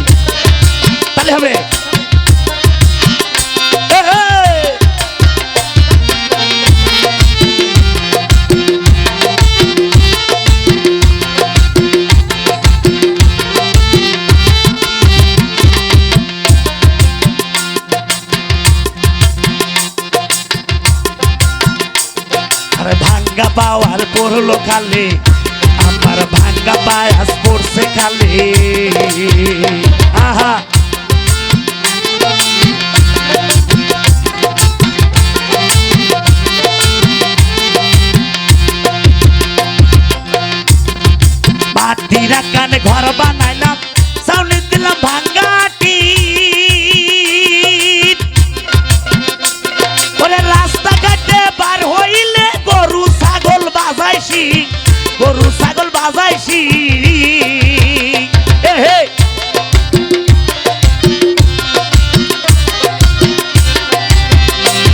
তাহলে হবে। ভাঙ্গা পাওয়ার পড়লো খালে, আমার ভাঙ্গা পায়াস পড়ছে খালে। আহা মাটিরা কানে ঘর বানাইলাম, সাউনি দিলাম ভাঙ্গাটি। ওরে রাস্তাঘাটে বার হইলে গরু ছাগল বাজাইছি, গরু ছাগল বাজাইছি। হে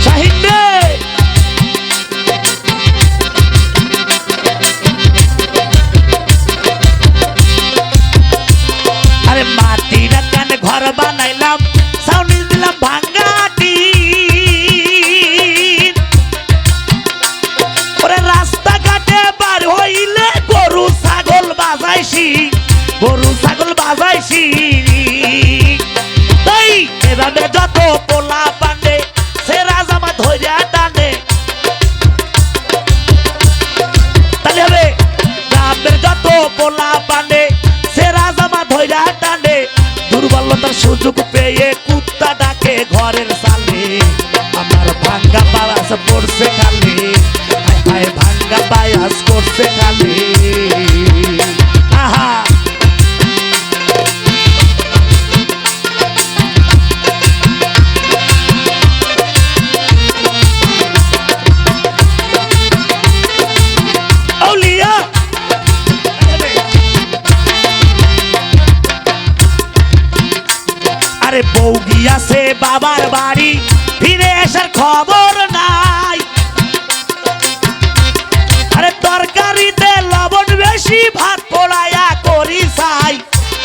শাহিন রে, আরে মাটির কানে ঘর বানাইলাম, সাউনি দিলাম ভাঙ্গাটি। ওরে রাস্তাঘাটে বার হইলে গরু ছাগল বাজাইছি, গরু ছাগল বাজাইছি। তাই এরানে যত পোলা পান্ডে সেরা জামা ধইরা টানে, তাহলে হবে গ্রামের যত পোলা পান্ডে সেরা জামা ধইরা টানে। দুর্বলতার সুযোগ পেয়ে কুত্তা ডাকে ঘরের সালে, আমার ভাঙ্গা পায়াস পড়ছে খালে। হায় ভাঙ্গা পায়াস পড়ছে খালে। আহা আউলিয়া আরে বউ গিয়াছে বাবার বাড়ি, ফিরে আসার খবর নাই। আরে তরকারিতে লবণ বেশি, ভাত পোড়াইয়া করি চাই।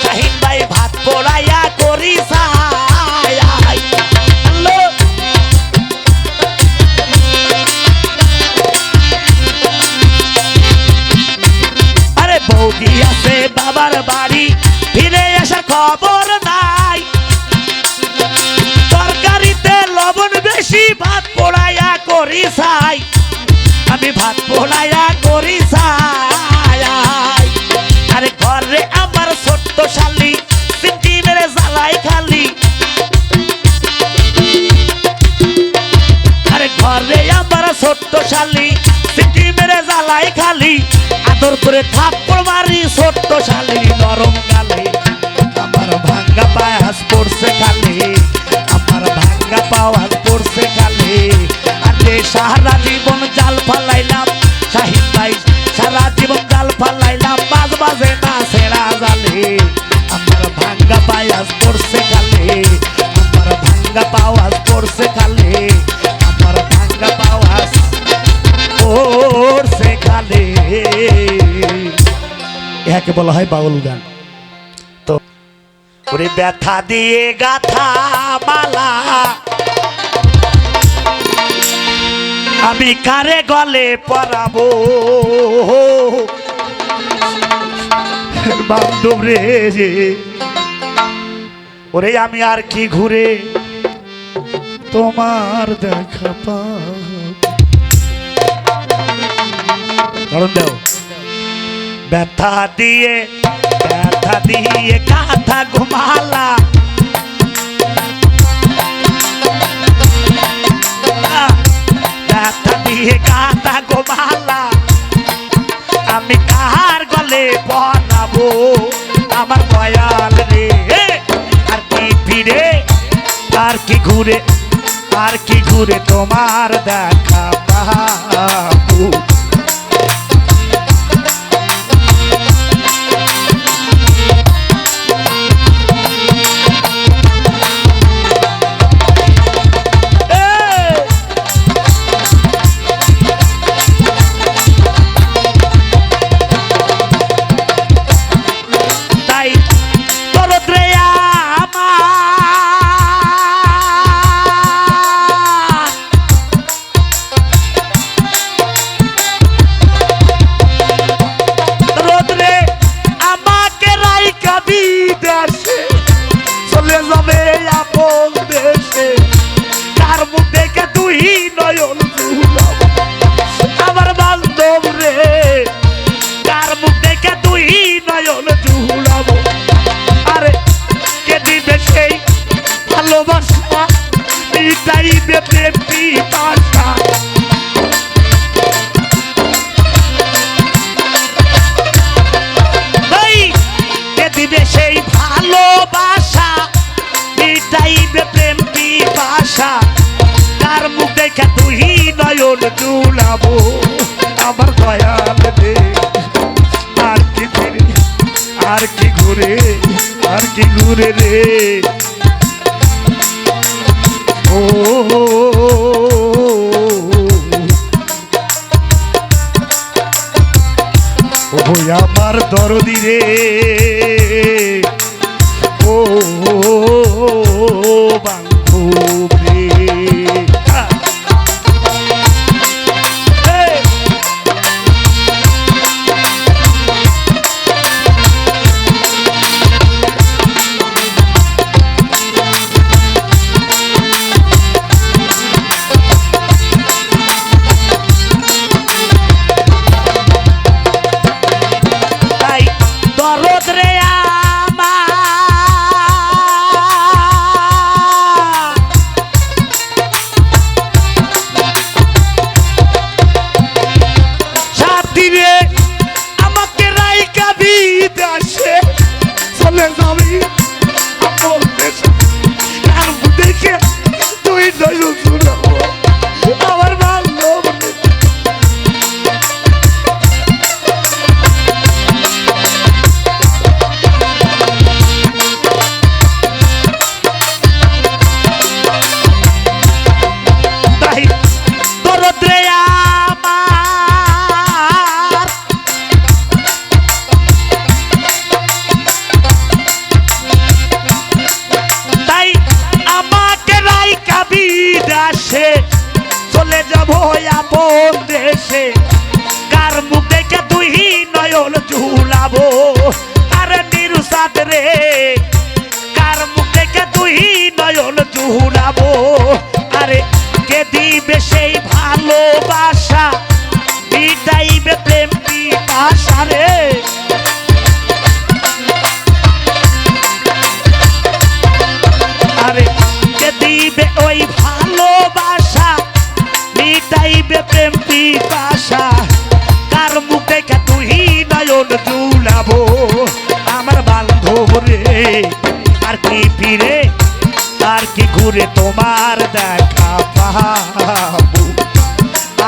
শাহিন ভাই ভাত পোড়াইয়া করি চাই। হ্যালো আরে বউ গিয়াছে বাবার বাড়ি, ফিরে আসার খবর নাই। তরকারিতে লবণ বেশি, ভাত পোড়াইয়া করি চাই। আমি ভাত পোড়াইয়া করি চাই। আরে ঘরে আমার ছোট্ট শালি, সিমটি মেরে জ্বালাই খালি। আরে ঘরে আমার ছোট্ট শালি, সিমটি মেরে জ্বালাই খালি। আদর করে থাপ্পড় মারি ছোট্ট শালির নরম গালে। আমার ভাঙ্গা পায়াস পড়ছে খালে, আমার ভাঙ্গা পাওয়াজ পড়ছে খালে। আরে সারা জীবন জাল ফালাইলাম, শাহিন ভাই সারা জীবন জাল ফালাইলাম, মাঝ বাজে না ছেড়া জালে। আমার ভাঙ্গা পায়াস পড়ছে খালে, আমার ভাঙ্গা পাওয়াজ পড়ছে খালে। আমার ভাঙ্গা পাওয়াজ পড়ছে খালে। ইহাকে বলা হয় বাউল গান। তো ওরে ব্যথা দিয়ে গাথা মালা, আমি কারে গলে পরাবো। বান্ধব রে, ওরে আমি আর কি ঘুরে তোমার দেখা পাব। কারণ দাও ব্যথা দিয়ে কাঁথা ঘুমালা, ব্যথা দিয়ে কাঁথা ঘুমালা, আমি কার গলে পড়াবো আমার দয়াল রে। আর কি ফিরে আর কি ঘুরে তোমার দেখা পাবো। ভালোবাসা মিটাইবে প্রেম পিপাসা, কে দিবে সেই ভালোবাসা মিটাইবে প্রেম পিপাসা। কার মুখ দেখে তুই নয়ন জুড়াবো আমার দয়াল রে। আর কি ফিরে আর কি ঘুরে রে। ও আমার দরদি রে। ও বান্ধব রে। চলে যাব আপন দেশে, কার মুখ দেখে তুই নয়ন ঝুলাবো। আরে নিরুসাদ রে, কার মুখ দেখে তুই নয়ন ঝুলাবো। আরে কে দিবে সেই ভালোবাসা মিটাইবে প্রেম পিপাসা রে। আরে কে দিবে ওই ভালোবাসা মিটাইবে প্রেম পিপাসা। কার মুখ দেখে তুই নয়ন জুলাবো আমার বান্ধব রে। আর কি ফিরে আর কি ঘুরে তোমার দেখা পাবো।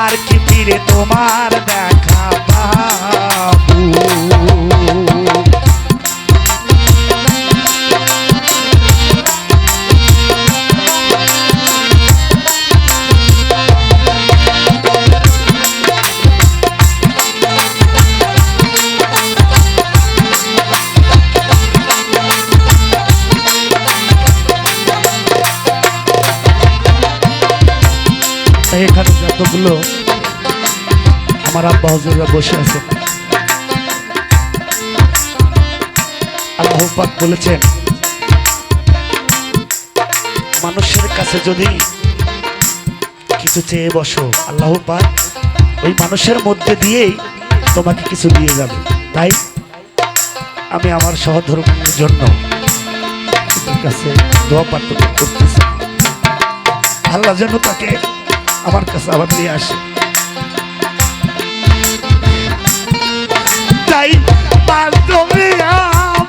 আর কি ফিরে তোমার দেখা পাবো। এখানে যতগুলো আমার আব্বা হুজুররা বসে আছে, আল্লাহ পাক বলেছেন মানুষের কাছে যদি কিছু চেয়ে বসো, আল্লাহ পাক ওই মানুষের মধ্যে দিয়েই তোমাকে কিছু দিয়ে যাবে। তাই আমি আমার সহধর্মীর জন্য তোমার কাছে দোয়া প্রার্থনা করতেছি, আল্লাহ যেন তাকে আমার কাছে আবার নিয়ে আসে। তাই বান্ধবী আমার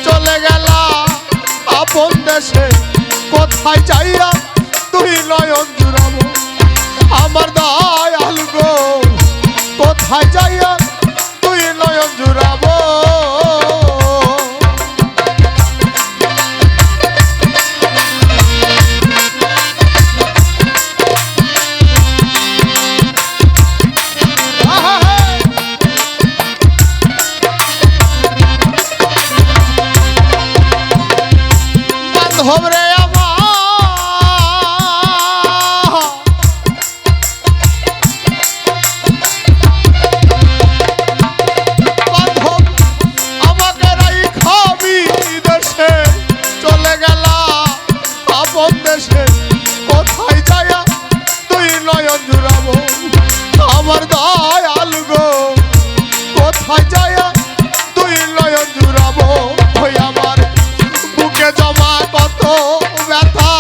চলে গেলা আপন দেশে, কোথায় যাইয়া তুই নয়ন জুড়াবো আমার দয়াল গো, কোথায় যাইয়া তুই নয়ন জুড়াবো। বান্ধবরে বান্ধব আমাকে রাইখা বিদেশে চলে গেলা আপন দেশে, কোথায় যায়া তুই নয়ন জুড়াবো আমার দয়াল গো, কোথায় যায়া তুই নয়ন জুড়াবো। ওই আমার বুকে জমা কত ব্যথা,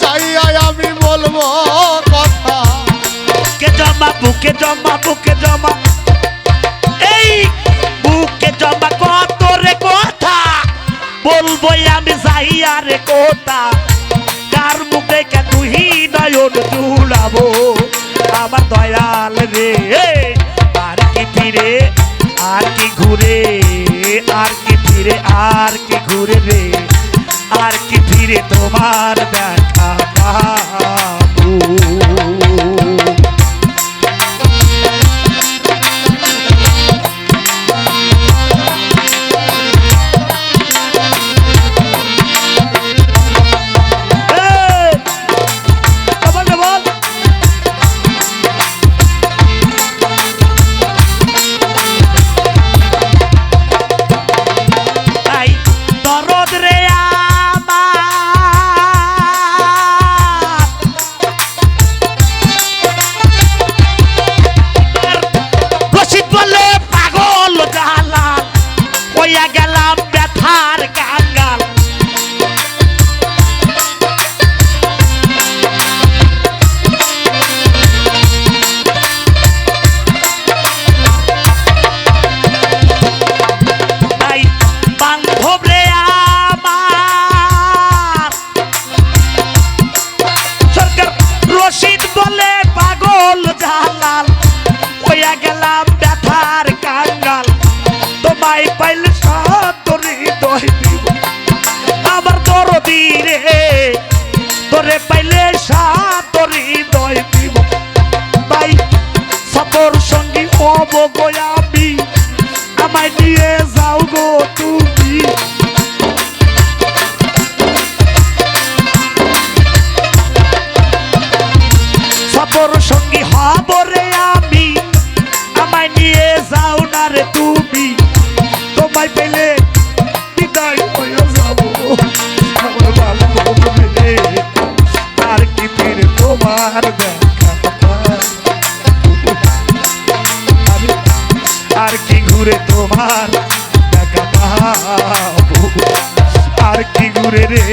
চাইয়া আমি বলবো কথা। বুকে জমা বুকে জমা বুকে জমা, এই বুকে জমা কত রে কথা, বলবো আমি যাইয়া রে কথা, কার মুখে কে তুই নয়ন জুড়াবো আমার দয়াল রে। আর কি ফিরে আর কি ঘুরে, আর কি ফিরে আর কি ঘুরে রে, আর কি ফিরে তোমার দেখা পাবো। তোরে পাইলে সাতরি দয় দিব ভাই, সফর সঙ্গী হব গো আমি, আমায় নিয়ে যাও গো তুমি। সফর সঙ্গী হব রে আমি, আমায় নিয়ে যাও না রে তুমি, তোমায় পেলে বিদায় হয়ে যাবো আমার বান্ধব রে। আর কি ফিরে তোমার দেখা আর কি ঘুরে তোমার দেখা পাবো, আর কি ঘুরে রে।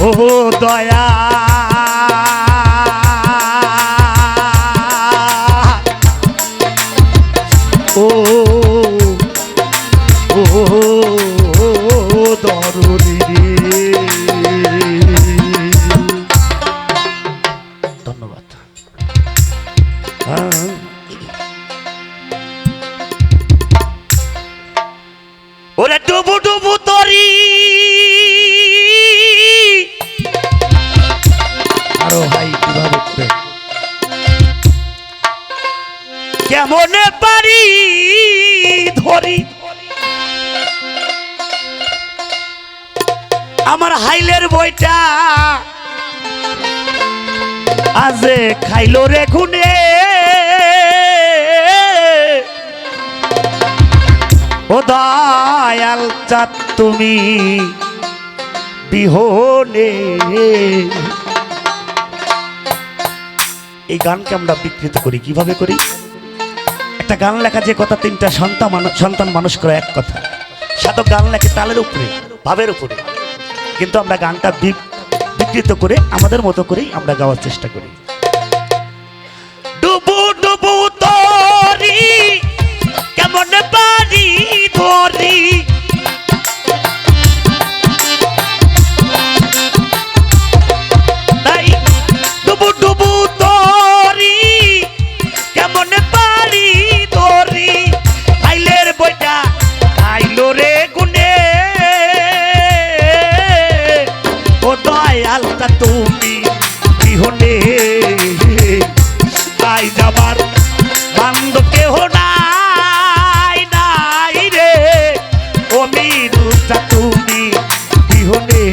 ও দয়া ও ও দরদি রে। ধন্যবাদ। ওরে ডুবু ডুবু তরি আরো ভাই কিভাবে উঠবে কেমনে পারি ধরি আমার হাইলের বইটা আজে খাইলো রে খুনে ও দয়াল চাঁদ তুমি বিহনে। এই গানকে আমরা বিকৃত করি কিভাবে করি? একটা গান লেখা যে কথা তিনটা সন্তান মানুষ করে এক কথা, সাধক গান লেখে তালের উপরে ভাবের উপরে, কিন্তু আমরা গানটা বিকৃত করে আমাদের মতো করেই আমরা গাওয়ার চেষ্টা করি। ডুবু ডুবু তরি কেমন বাড়ি ধরি তাই ডুবু ডুবু তরি কেমন বাড়ি ধরি আইলের বইটা আইলো রে গুনে ও দয়ালটা তুমি বিহনে আই যাবার বান্ধ কেহ নাই নাই রে ও মিরুটা তুমি বিহনে।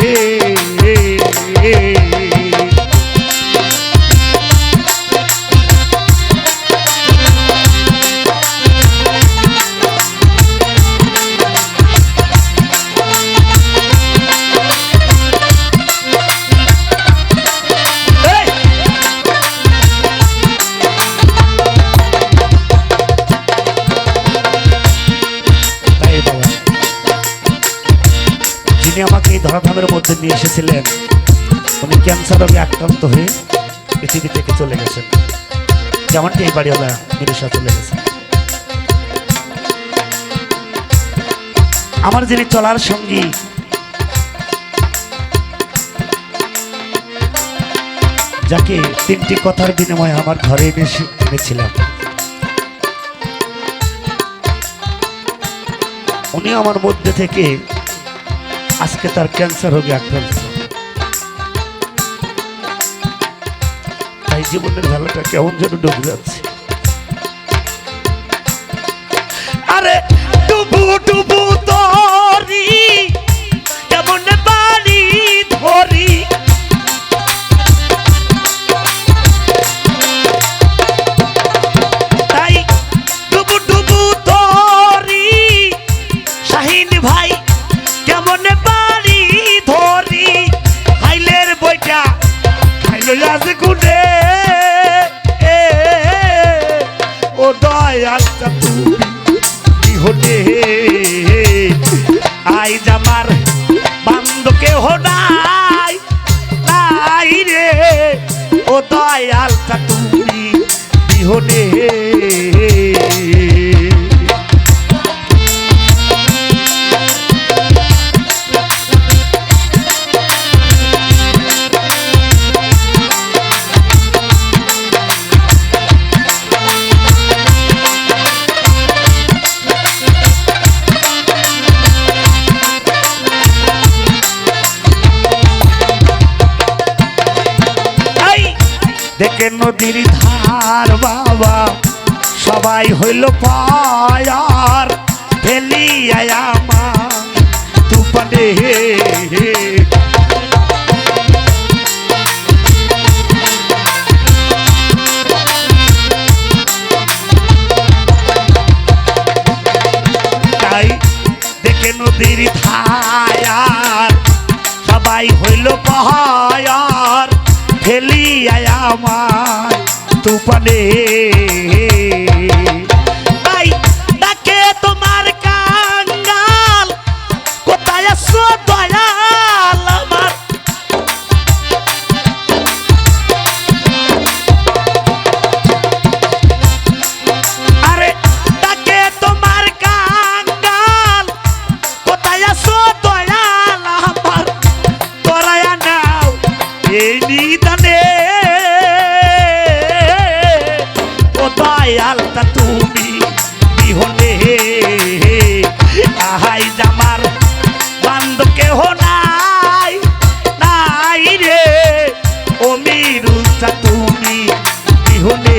যিনি আমাকে এই ধরাধামের মধ্যে নিয়ে এসেছিলেন উনি ক্যান্সার রোগে আক্রান্ত হয়ে পৃথিবী থেকে চলে গেছেন, যেমনটি এই বাড়িওয়ালা মিরিশা চলে গেছেন। আমার যিনি চলার সঙ্গী যাকে তিনটি কথার বিনিময়ে আমার ঘরে এনেছিলাম উনি আমার মধ্যে থেকে আজকে তার ক্যান্সার রোগে আক্রান্ত। তাই জীবনের ভালোটা কেমন যেন ডুবে যাচ্ছে। আরে ডুবু ডুবু তরি কেমন বাড়ি ধরি তাই ডুবু ডুবু তরি শাহিন ভাই কেমন বাড়ি ধরি হাইলের বইটা খাইল আজ গুনে ও দয়ালটা তুমি বিহনে আই জামার বান্ধ কেহ নাই নাই রে ও দয়ালটা তুমি বিহনে। দেখে নদীর ধার বাবা সবাই হইল পায়ার ফেলি আয়ামা তুপানে তাই দেখে নদীর ধার সবাই হইল পায়ার ফেলি আমার তুফানে তাই তাকে তোমার কাঙ্গাল কোথায় আসো দয়াল আমার আরে তাকে তোমার কাঙ্গাল কোথায় আসো আহাই জামার বান্ধব কেহ নাই নাই রে ও মিরুচা তুমি বিহনে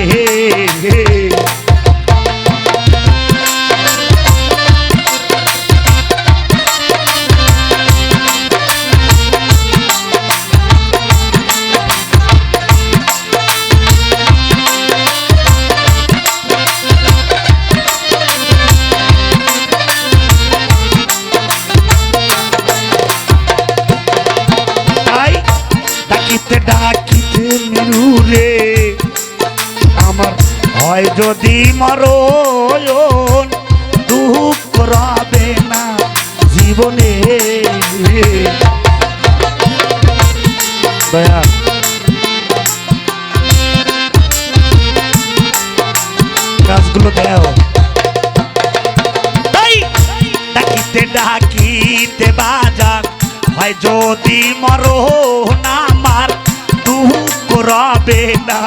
ডাকিতে ডাকিতে মিরুরে আমার হয় যদি মরণ দুঃখ রবে না জীবনে দয়া কাজগুলো দেও ডাকিতে ডাকিতে বাজার হয় যদি মরণ আমার দুঃখ রবে না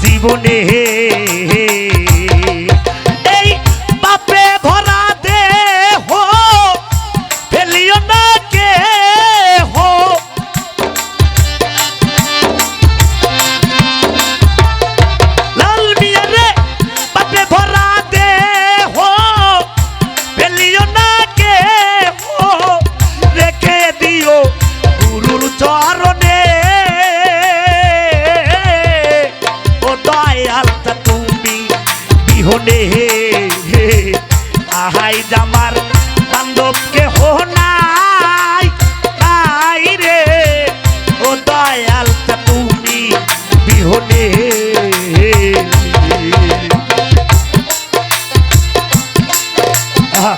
জীবনে এই পাপে ভরা দেহ ফেলিও না কে হো লাল মিয়া রে পাপে ভরা দেহ ফেলিও না কে হো রেখে দিও গুরুর চরণে ও দয়ালটা তুমি বিহনে আহাই জামার বান্ধব কেহ নাই নাই রে ও দয়ালটা তুমি বিহনে আহা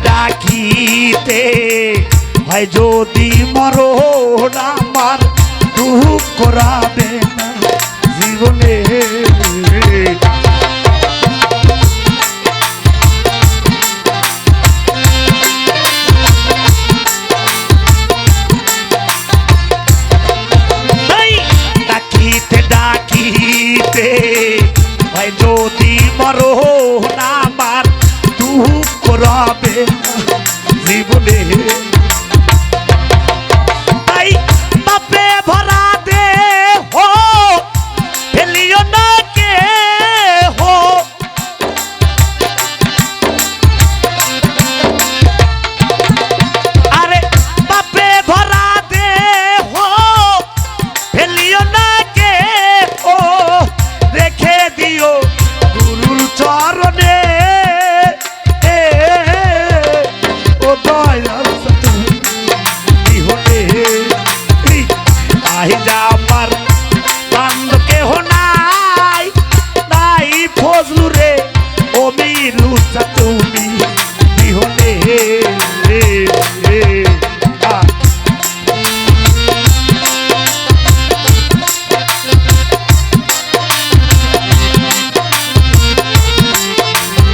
ডাকিতে হয় যদি মরণ আমার দুঃখ রবে না জীবনে ডাকিতে ডাকিতে হয় যদি মরণ আমার দুঃখ রবে জীবনে তাই পাপে ভরা দেহ ফেলিও না কে হো আরে পাপে ভরা দেহ ফেলিও না কে হো রেখে দিও গুরুর চরণে তুমি বিহনে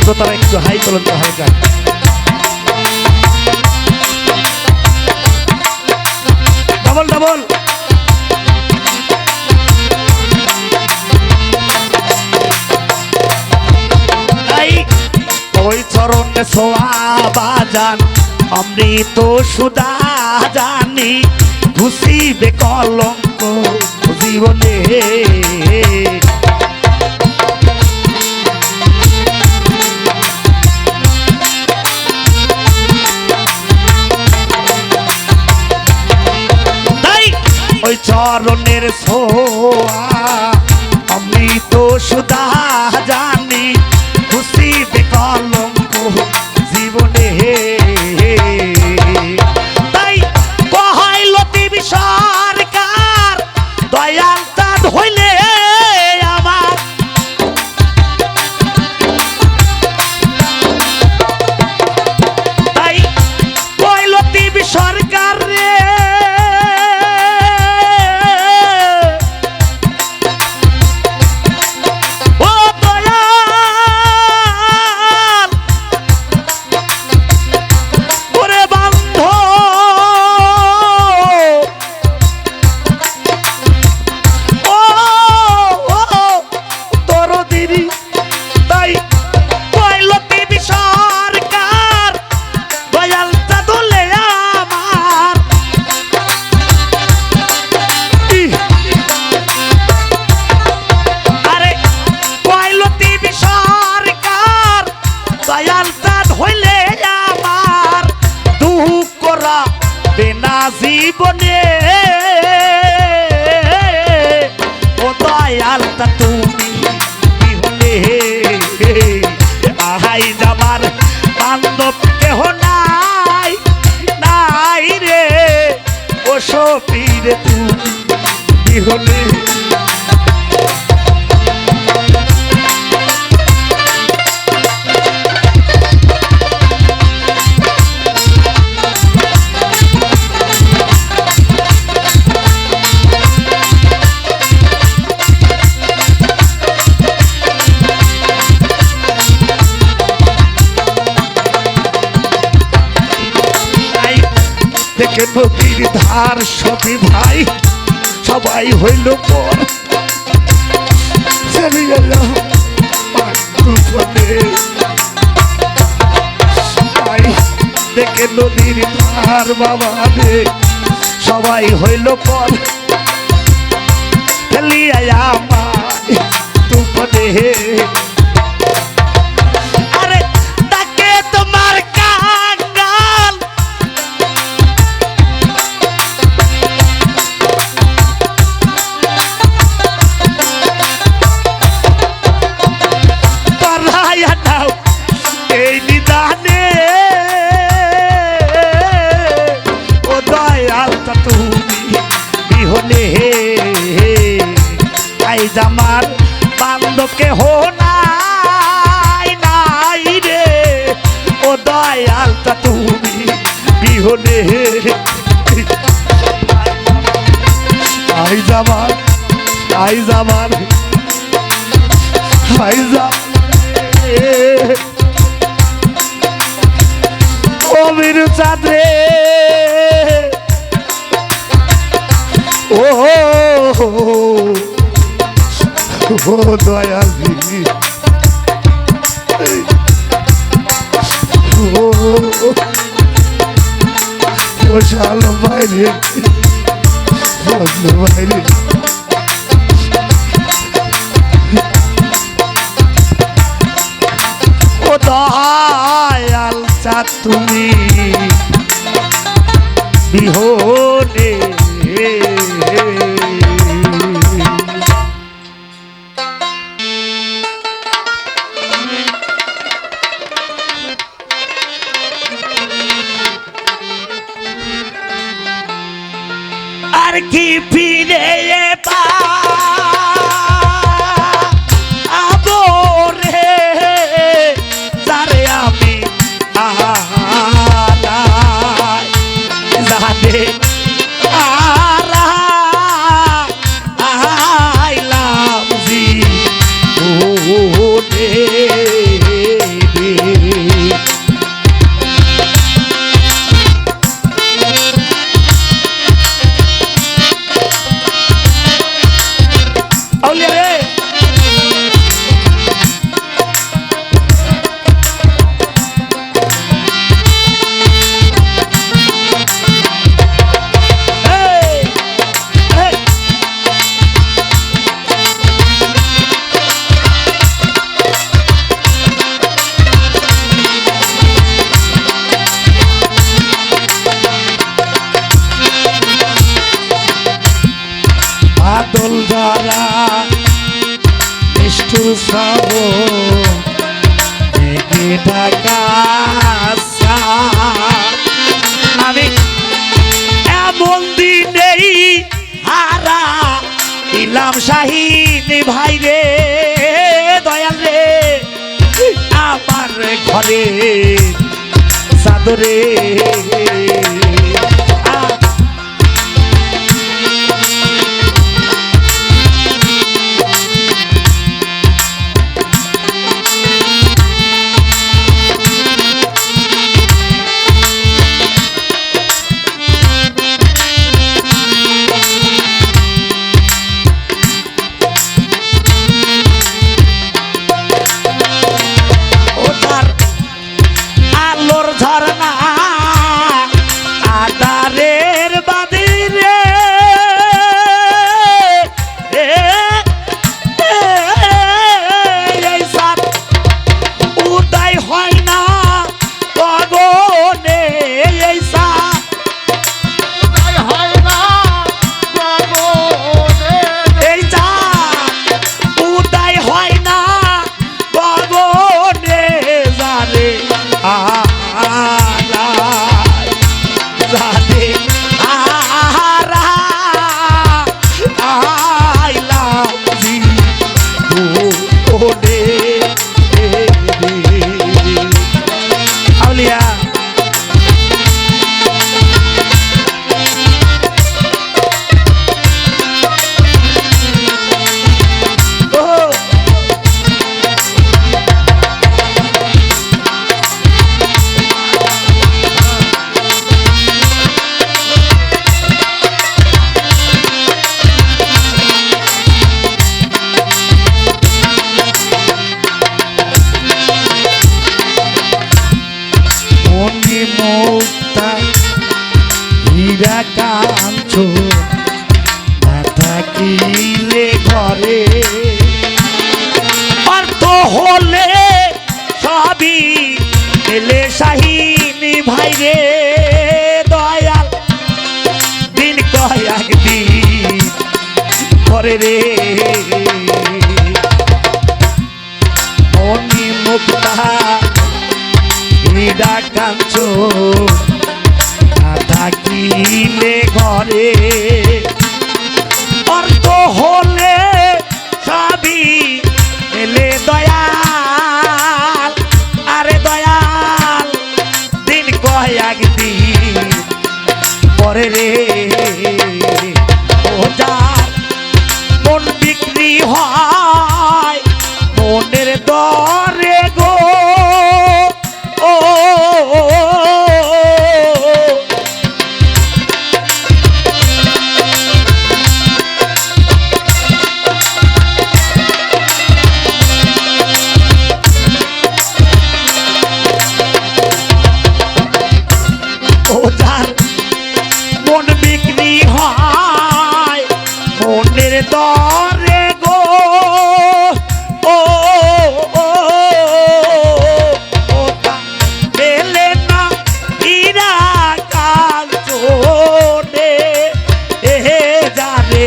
তো তারা একটু হাই তোলেন তো হালকা ডবল ডবল ওই চরণে সোয়া বাজান অমৃত সুদা জানি ঘুষিবে কলঙ্ক জীবনে তাই ওই চরণের সোয়া অমৃত সুদা জানি খুশিবে কলঙ্ক জীবনে তাই কহাইল টিভি সরকার দয়াল চাঁদ হইলে আমার বিহনে থেকে নদীর ধার সতী ভাই সবাই হইল পর চলে গেল দেখে নদীর ধার বাবা রে সবাই হইল পর চলিয়া আমায় তুপনে আরে তাকে তোমার কাঙ্গাল পারায়া দাও এই নিদানে ও দয়াল তা তুমি বিহনে আইজ আমার বান্ধবকে হো নাই নাই রে ও দয়াল তা তুমি বিহনে আইজ আমার আইজ আমার আইজ ও বীর চাঁদ রে ও ও দয়াল দিদি ও শালো বাইরে বাইরে ও দয়াল চা তুমি বিহনে আর কি ফিরে পাবো রে যারে আমি জানে আইলাম জি ও রে বাদল দ্বারা নিষ্ঠুর শ্রাবণ থেকে ঢাকা আমি এমন দিনেই হারা ইলাম শাহিন ভাই রে দয়াল রে আমার ঘরে চাদরে আলোর ঝরনা এলে শাহিনী ভাই রে দয়াল দিন কয়েক দিন পরে রে মনি মুক্তা হৃদা কাঞ্চ না থাকিলে ঘরে অর্থ হলে সবই এলে দয়াল আরে দয়াল দিন কয়েক দিন পরে রে ও যার মন বিক্রি হয় মনের দরে গো ও যার মন বিক্রি হয় মনের দরে গো ও পেলে না ইরা কাঞ্চনে যারে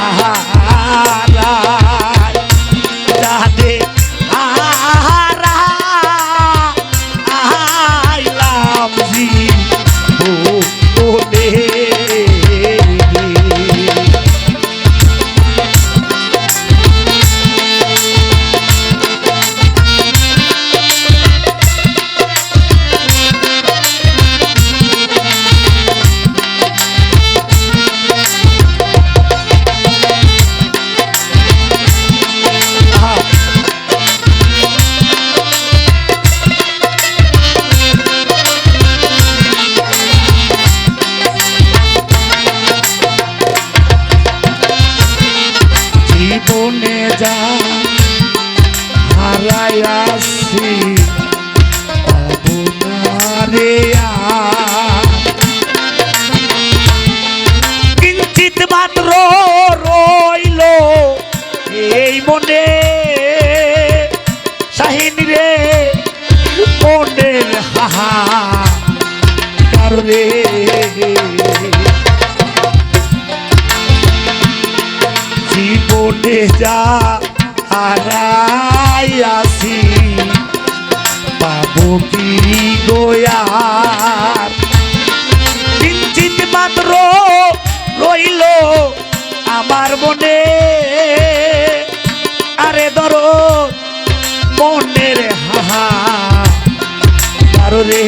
আহারা যারে আহারা আইলাম জি জীবনে যা হারাইয়াছি পাবো না রে আর। কিঞ্চিত মাত্র রইল এই মনে শাহিন রে মনের হাহা কারণে জীবনে যা হারাইয়াছি পাবো কি গোয়ার কিঞ্চিত মাত্র রইল আমার মনে আরে ধরো মনের হাহা কারো রে